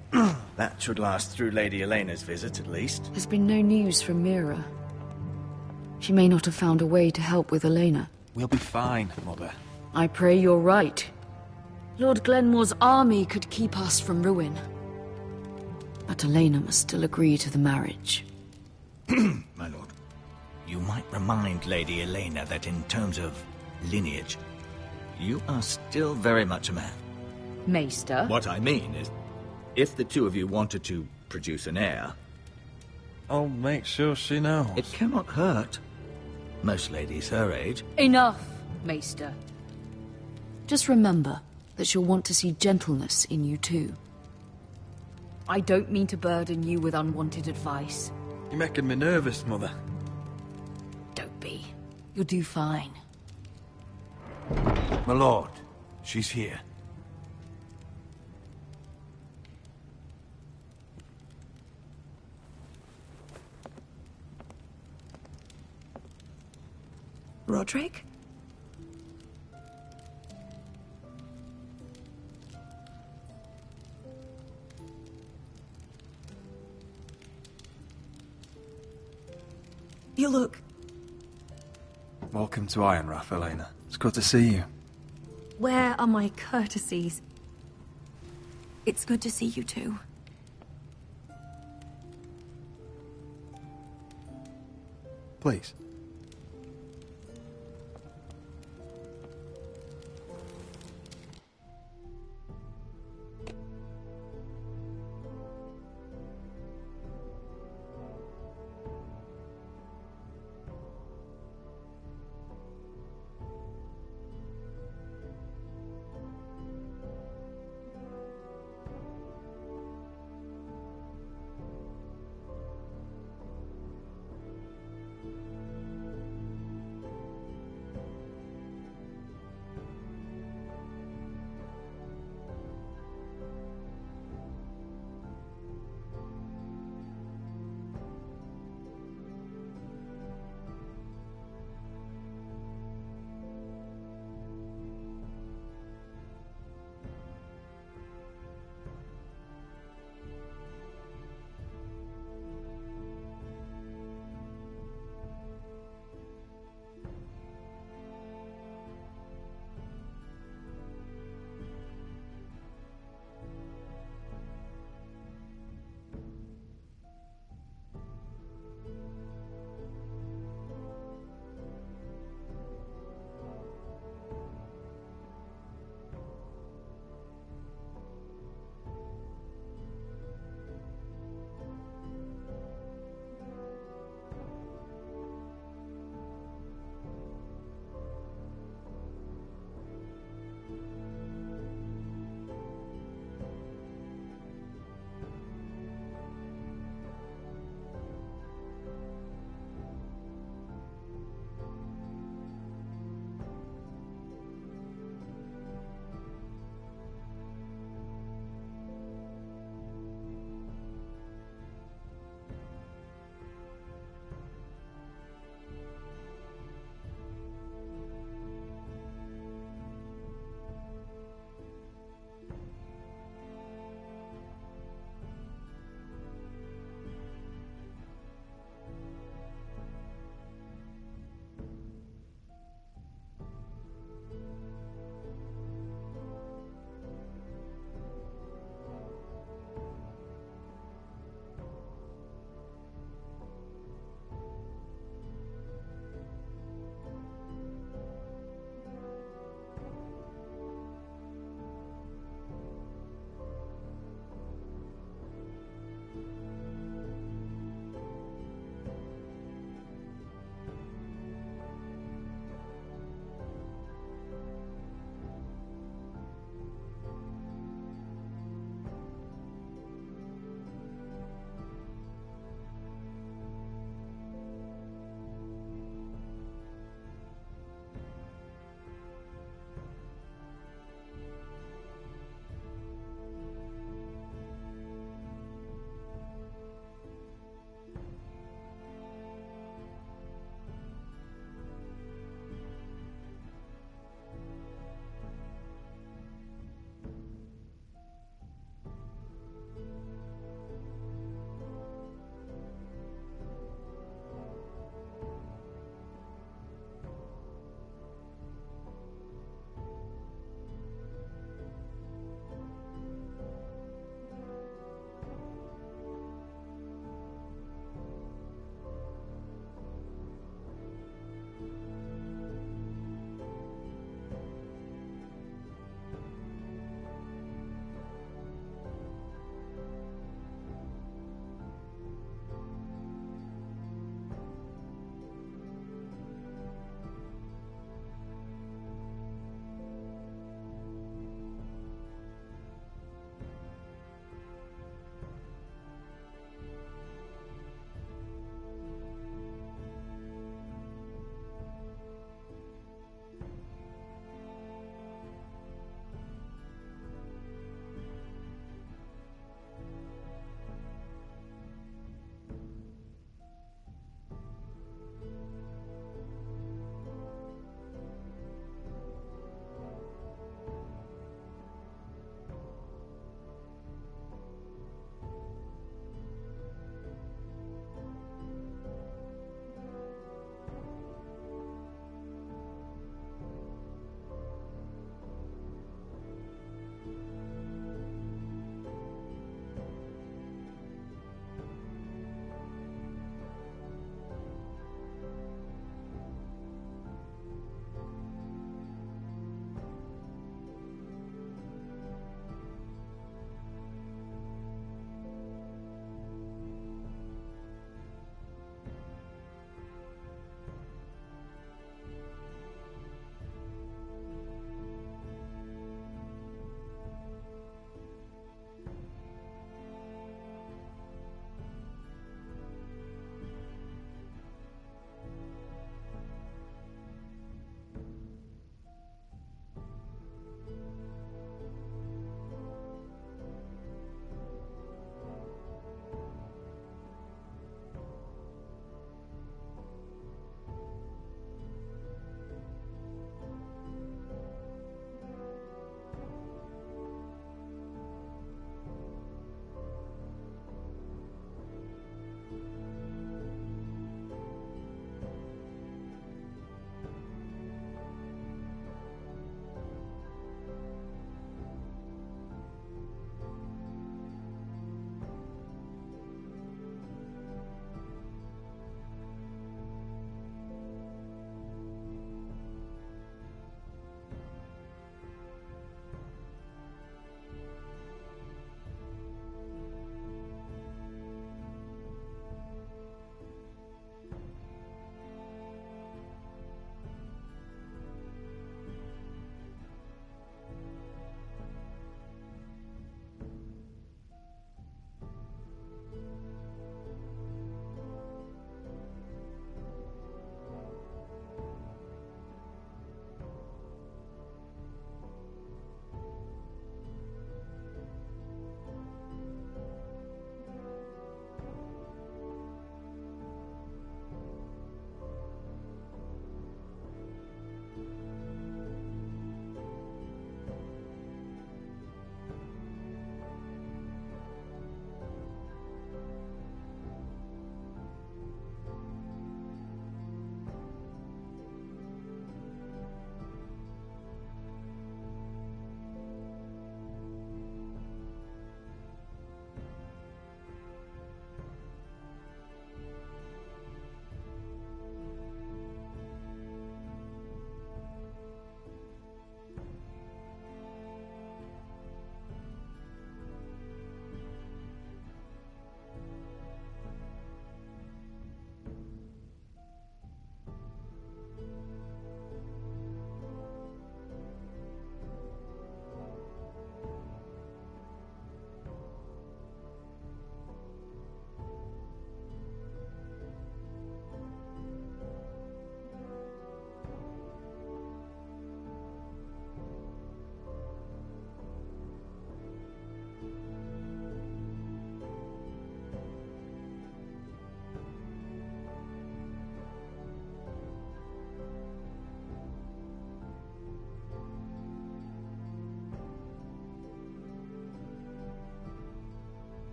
That should last through Lady Elena's visit, at least. There's been no news from Mira. She may not have found a way to help with Elena. We'll be fine, Mother. I pray you're right. Lord Glenmore's army could keep us from ruin. But Elena must still agree to the marriage. My lord, you might remind Lady Elena that in terms of lineage, you are still very much a man. Maester? What I mean is, if the two of you wanted to produce an heir... I'll make sure she knows. It cannot hurt. Most ladies her age... Enough, Maester. Just remember that she'll want to see gentleness in you too. I don't mean to burden you with unwanted advice. You're making me nervous, Mother. Don't be. You'll do fine. My lord, she's here. Roderick? You look... Welcome to Ironrath, Elena. It's good to see you. Where are my courtesies? It's good to see you too. Please.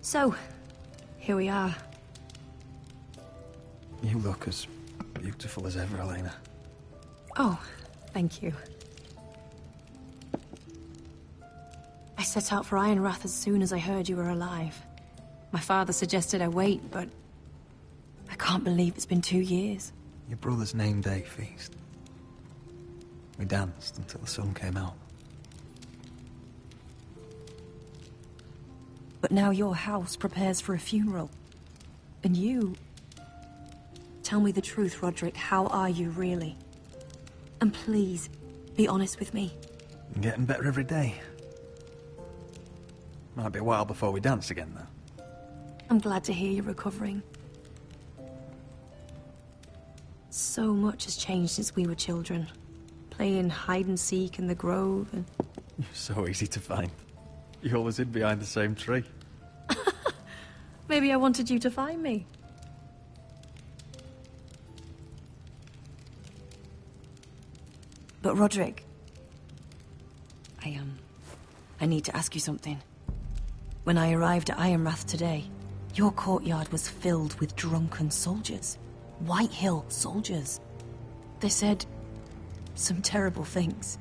So, here we are. You look as beautiful as ever, Elena. Oh, thank you. I set out for Ironrath as soon as I heard you were alive. My father suggested I wait, but I can't believe it's been 2 years. Your brother's name day feast. We danced until the sun came out. But now your house prepares for a funeral. And you... Tell me the truth, Roderick. How are you, really? And please, be honest with me. I'm getting better every day. Might be a while before we dance again, though. I'm glad to hear you're recovering. So much has changed since we were children. Playing hide-and-seek in the grove and... You're so easy to find. You always hid behind the same tree. Maybe I wanted you to find me. But Roderick... I need to ask you something. When I arrived at Ironrath today, your courtyard was filled with drunken soldiers. Whitehill soldiers. They said some terrible things.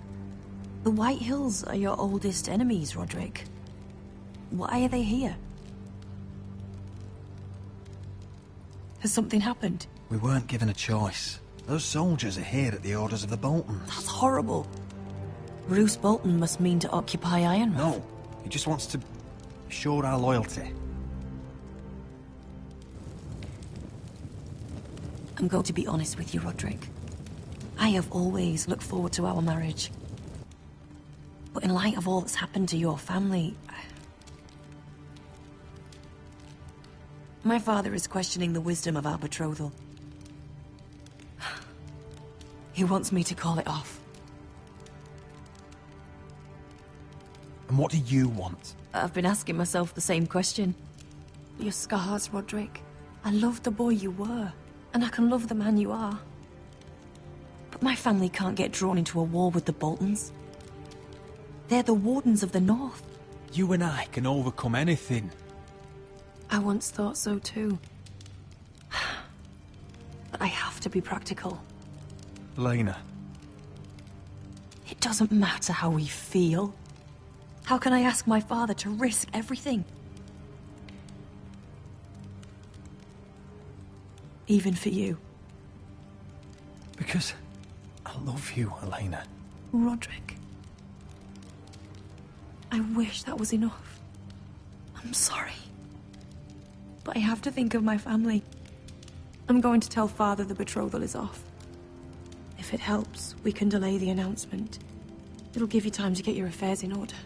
The Whitehills are your oldest enemies, Roderick. Why are they here? Has something happened? We weren't given a choice. Those soldiers are here at the orders of the Boltons. That's horrible. Roose Bolton must mean to occupy Ironrath. No, he just wants to assure our loyalty. I'm going to be honest with you, Roderick. I have always looked forward to our marriage. But in light of all that's happened to your family... My father is questioning the wisdom of our betrothal. He wants me to call it off. And what do you want? I've been asking myself the same question. Your scars, Roderick. I loved the boy you were, and I can love the man you are. But my family can't get drawn into a war with the Boltons. They're the Wardens of the North. You and I can overcome anything. I once thought so too. But I have to be practical. Elena. It doesn't matter how we feel. How can I ask my father to risk everything? Even for you. Because I love you, Elena. Roderick. I wish that was enough. I'm sorry. But I have to think of my family. I'm going to tell Father the betrothal is off. If it helps, we can delay the announcement. It'll give you time to get your affairs in order.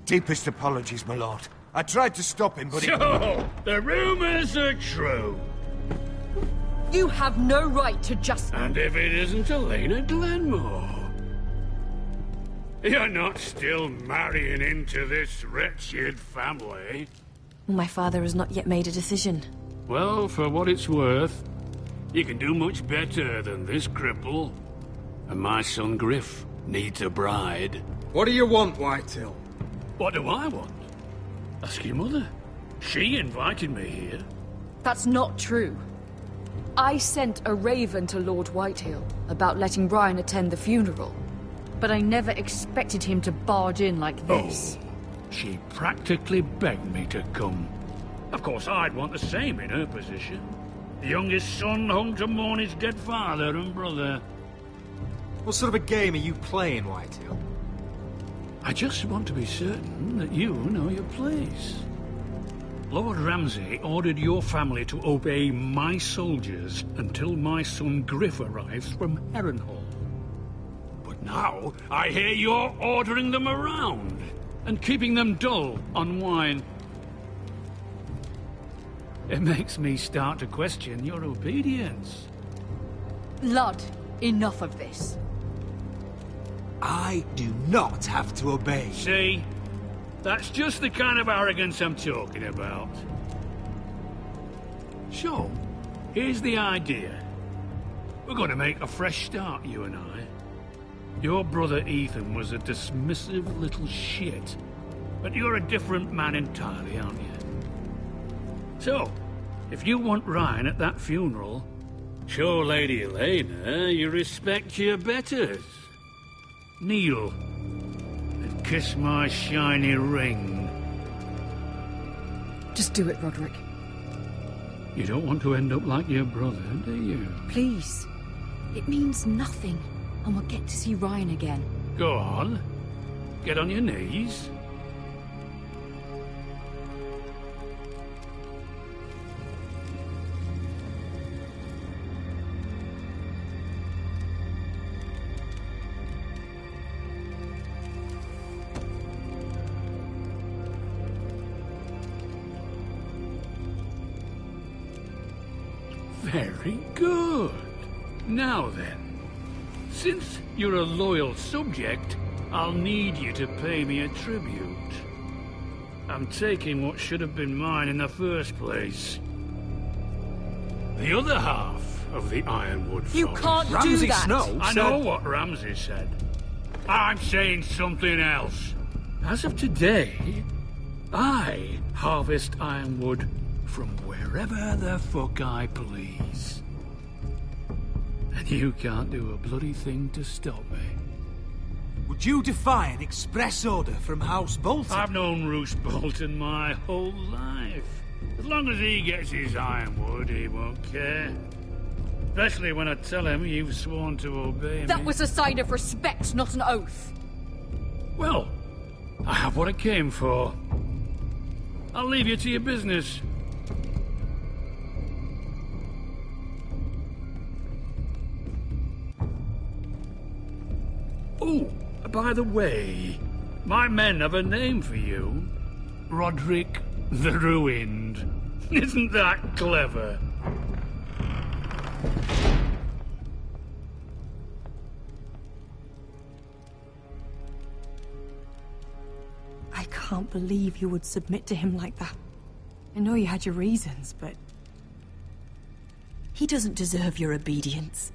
Deepest apologies, my lord. I tried to stop him, but So, the rumors are true. You have no right to just... And if it isn't Elena Glenmore? You're not still marrying into this wretched family? My father has not yet made a decision. Well, for what it's worth, you can do much better than this cripple. And my son Griff needs a bride. What do you want, Whitehill? What do I want? Ask your mother. She invited me here. That's not true. I sent a raven to Lord Whitehill about letting Brian attend the funeral. But I never expected him to barge in like this. Oh, she practically begged me to come. Of course, I'd want the same in her position. The youngest son home to mourn his dead father and brother. What sort of a game are you playing, Whitehill? I just want to be certain that you know your place. Lord Ramsay ordered your family to obey my soldiers until my son Griff arrives from Harrenhal. But now, I hear you're ordering them around and keeping them dull on wine. It makes me start to question your obedience. Lud, enough of this. I do not have to obey. See? That's just the kind of arrogance I'm talking about. So, here's the idea. We're going to make a fresh start, you and I. Your brother Ethan was a dismissive little shit. But you're a different man entirely, aren't you? So, if you want Ryan at that funeral, show Lady Elena you respect your betters. Kneel and kiss my shiny ring. Just do it, Roderick. You don't want to end up like your brother, do you? Please. It means nothing, and we'll get to see Ryan again. Go on. Get on your knees. Very good. Now then, since you're a loyal subject, I'll need you to pay me a tribute. I'm taking what should have been mine in the first place. The other half of the Ironwood Forest. You can't do that! I know what Ramsay said. I'm saying something else. As of today, I harvest ironwood from wherever the fuck I please. And you can't do a bloody thing to stop me. Would you defy an express order from House Bolton? I've known Roose Bolton my whole life. As long as he gets his ironwood, he won't care. Especially when I tell him you've sworn to obey me. That was a sign of respect, not an oath. Well, I have what I came for. I'll leave you to your business. Oh, by the way, my men have a name for you. Roderick the Ruined. Isn't that clever? I can't believe you would submit to him like that. I know you had your reasons, but... he doesn't deserve your obedience.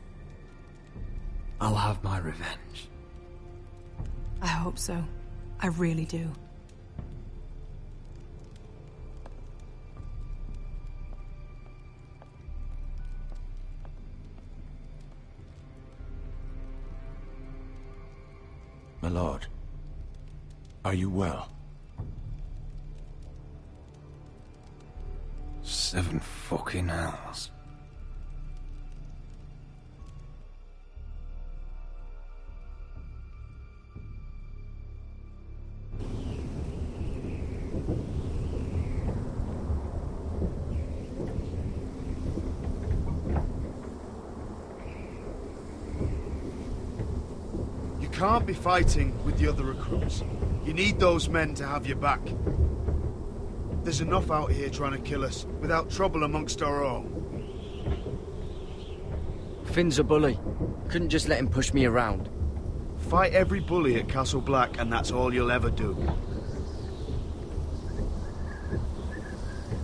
I'll have my revenge. I hope so. I really do. My lord, are you well? 7 fucking hours. You can't be fighting with the other recruits. You need those men to have your back. There's enough out here trying to kill us, without trouble amongst our own. Finn's a bully. Couldn't just let him push me around. Fight every bully at Castle Black, and that's all you'll ever do.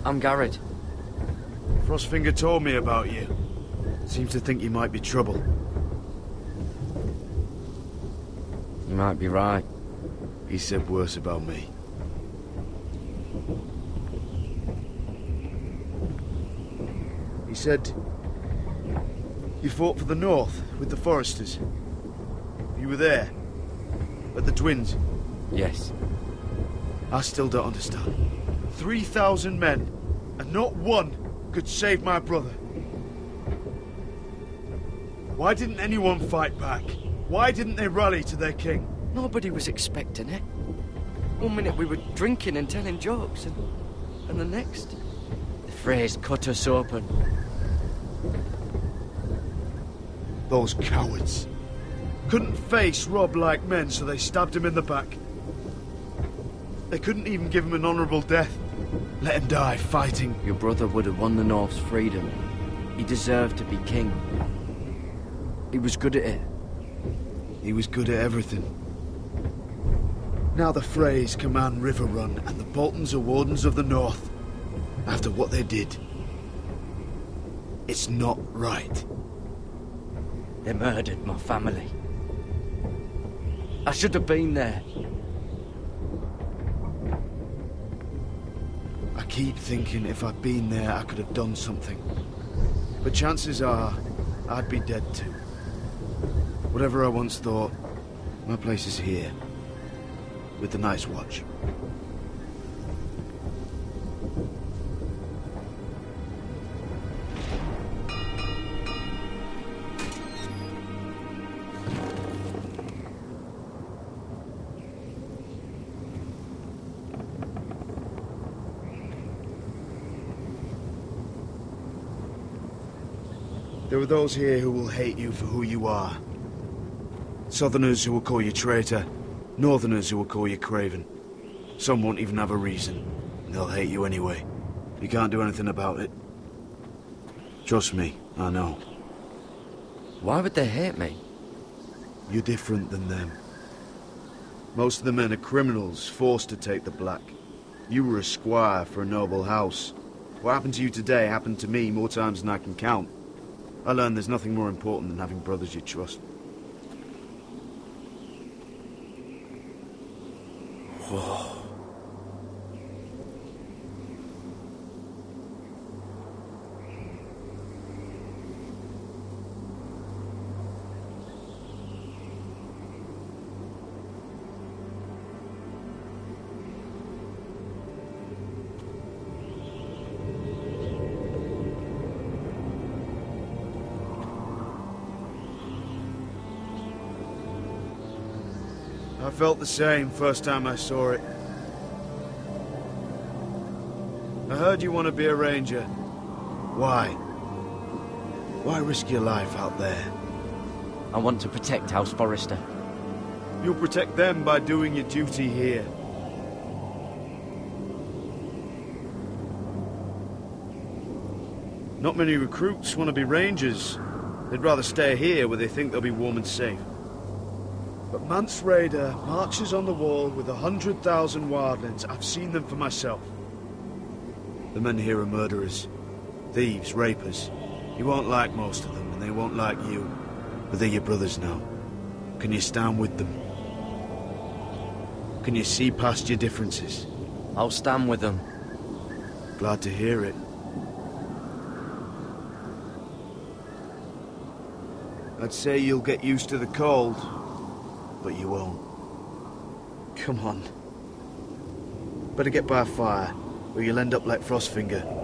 I'm Garrett. Frostfinger told me about you. Seems to think you might be trouble. You might be right. He said worse about me. He said... you fought for the North with the Forresters. You were there. At the Twins. Yes. I still don't understand. 3,000 men, and not one could save my brother. Why didn't anyone fight back? Why didn't they rally to their king? Nobody was expecting it. One minute we were drinking and telling jokes, and the next... the Freys cut us open. Those cowards. Couldn't face Rob like men, so they stabbed him in the back. They couldn't even give him an honourable death. Let him die fighting. Your brother would have won the North's freedom. He deserved to be king. He was good at it. He was good at everything. Now the Freys command Riverrun, and the Boltons are Wardens of the North. After what they did. It's not right. They murdered my family. I should have been there. I keep thinking if I'd been there, I could have done something. But chances are, I'd be dead too. Whatever I once thought, my place is here. With the Night's Watch. There are those here who will hate you for who you are. Southerners who will call you traitor, Northerners who will call you craven. Some won't even have a reason, and they'll hate you anyway. You can't do anything about it. Trust me, I know. Why would they hate me? You're different than them. Most of the men are criminals, forced to take the black. You were a squire for a noble house. What happened to you today happened to me more times than I can count. I learned there's nothing more important than having brothers you trust. Whoa. I felt the same first time I saw it. I heard you want to be a ranger. Why? Why risk your life out there? I want to protect House Forrester. You'll protect them by doing your duty here. Not many recruits want to be rangers. They'd rather stay here where they think they'll be warm and safe. But Mance Raider marches on the wall with 100,000 wildlings. I've seen them for myself. The men here are murderers. Thieves, rapers. You won't like most of them, and they won't like you. But they're your brothers now. Can you stand with them? Can you see past your differences? I'll stand with them. Glad to hear it. I'd say you'll get used to the cold. But you won't. Come on. Better get by a fire, or you'll end up like Frostfinger.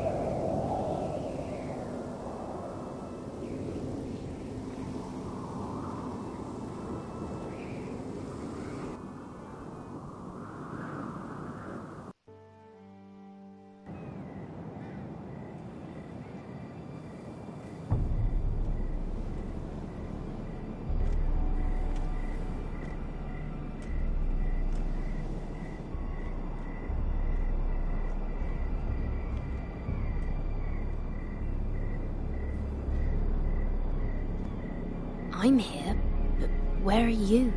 I'm here, but where are you?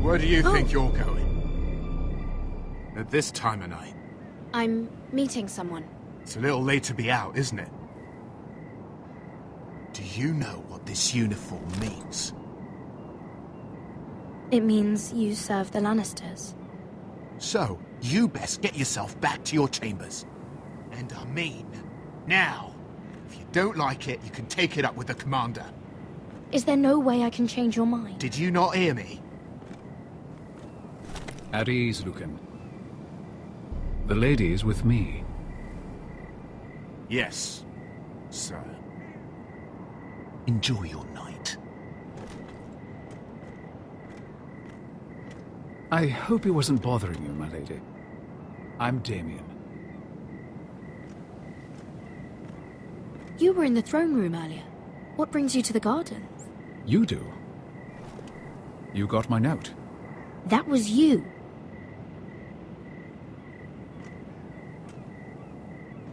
Where do you think you're going? At this time of night? I'm meeting someone. It's a little late to be out, isn't it? Do you know what this uniform means? It means you serve the Lannisters. So, you best get yourself back to your chambers. And I mean, now. If you don't like it, you can take it up with the commander. Is there no way I can change your mind? Did you not hear me? At ease, Lucan. The lady is with me. Yes, sir. Enjoy your night. I hope he wasn't bothering you, my lady. I'm Damien. You were in the throne room earlier. What brings you to the gardens? You do? You got my note. That was you.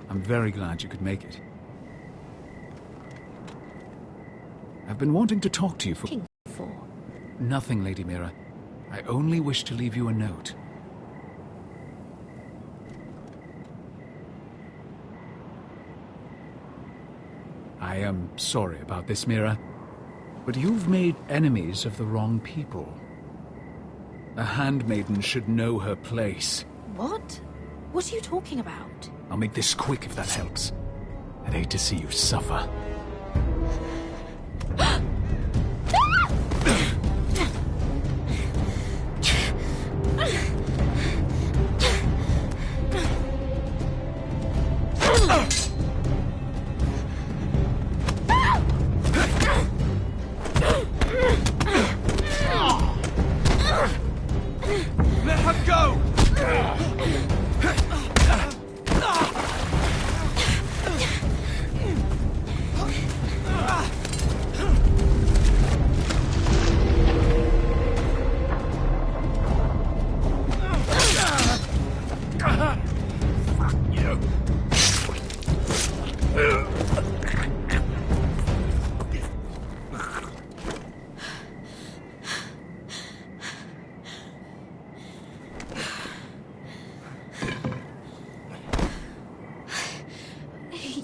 I'm very glad you could make it. I've been wanting to talk to you for... Nothing, Lady Mira. I only wish to leave you a note. I am sorry about this, Mira, but you've made enemies of the wrong people. A handmaiden should know her place. What? What are you talking about? I'll make this quick if that helps. I'd hate to see you suffer. Let her go!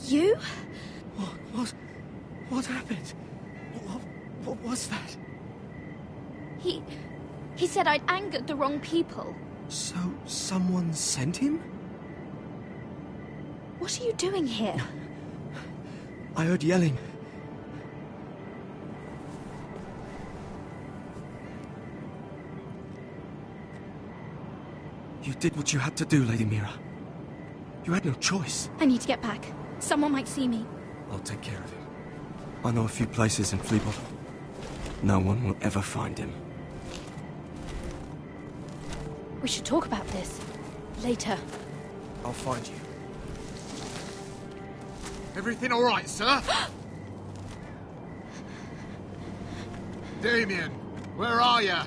You? What happened? What was that? He said I'd angered the wrong people. So, someone sent him? What are you doing here? I heard yelling. You did what you had to do, Lady Mira. You had no choice. I need to get back. Someone might see me. I'll take care of him. I know a few places in Fleabottom. No one will ever find him. We should talk about this. Later. I'll find you. Everything all right, sir? Damien, where are you?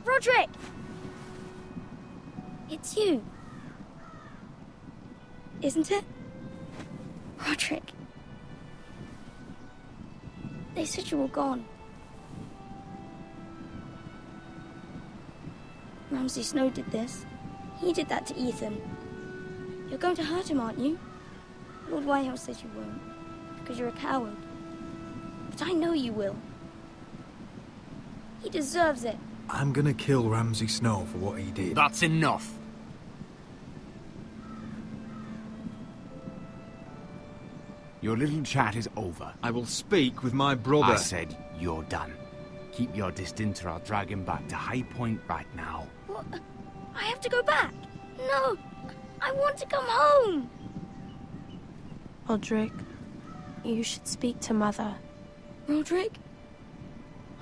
Roderick! It's you. Isn't it? Roderick. They said you were gone. Ramsay Snow did this. He did that to Ethan. You're going to hurt him, aren't you? Lord Whitehill says you won't, because you're a coward. But I know you will. He deserves it. I'm gonna kill Ramsay Snow for what he did. That's enough. Your little chat is over. I will speak with my brother. I said you're done. Keep your distance or I'll drag him back to High Point right now. What? I have to go back. No, I want to come home. Roderick, you should speak to Mother. Roderick,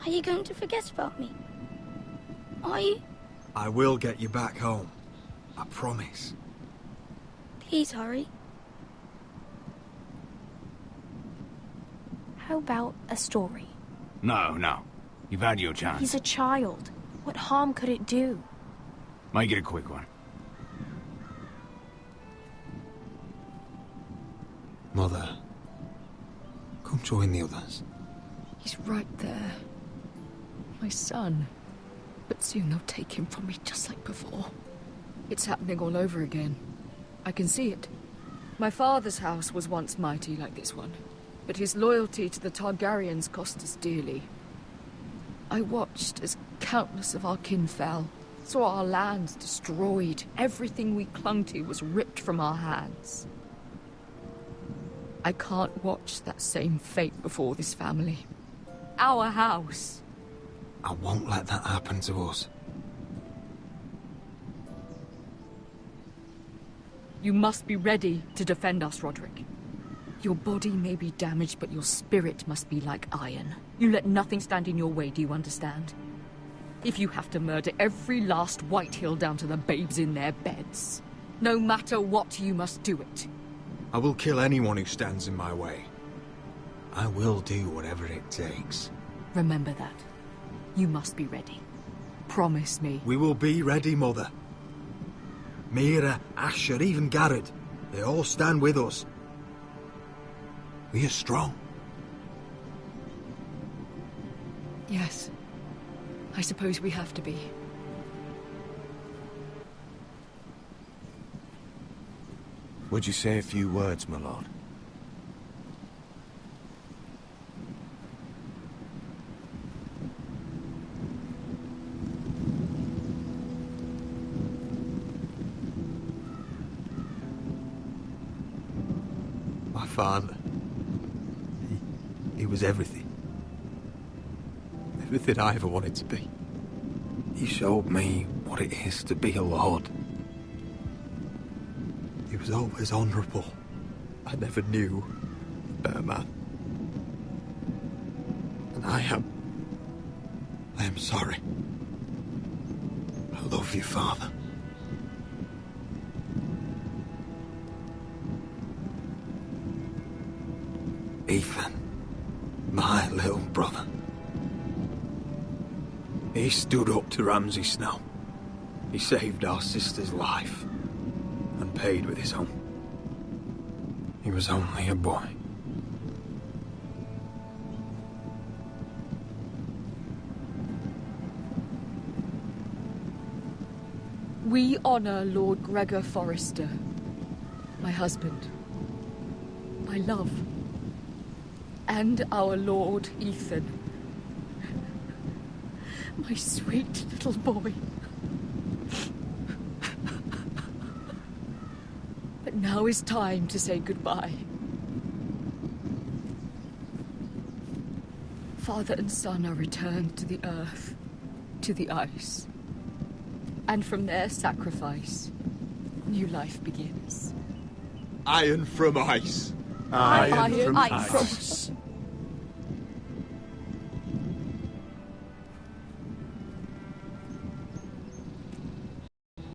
are you going to forget about me? Are you? I will get you back home. I promise. Please hurry. How about a story? No. You've had your chance. He's a child. What harm could it do? Make it a quick one. Mother, come join the others. He's right there. My son. But soon they'll take him from me just like before. It's happening all over again. I can see it. My father's house was once mighty like this one, but his loyalty to the Targaryens cost us dearly. I watched as countless of our kin fell, saw our lands destroyed, everything we clung to was ripped from our hands. I can't watch that same fate before this family. Our house. I won't let that happen to us. You must be ready to defend us, Roderick. Your body may be damaged, but your spirit must be like iron. You let nothing stand in your way, do you understand? If you have to murder every last Whitehill down to the babes in their beds, no matter what, you must do it. I will kill anyone who stands in my way. I will do whatever it takes. Remember that. You must be ready. Promise me. We will be ready, Mother. Mira, Asher, even Garrett. They all stand with us. We are strong. Yes. I suppose we have to be. Would you say a few words, my lord? My father. He was everything. Everything I ever wanted to be. He showed me what it is to be a lord. He was always honourable. I never knew a better man. And I am sorry. I love you, Father. Ethan, my little brother. He stood up to Ramsay Snow. He saved our sister's life and paid with his own. He was only a boy. We honor Lord Gregor Forrester, my husband, my love, and our Lord Ethan, my sweet little boy. But now is time to say goodbye. Father and son are returned to the earth, to the ice. And from their sacrifice, new life begins. Iron from ice. Iron from ice.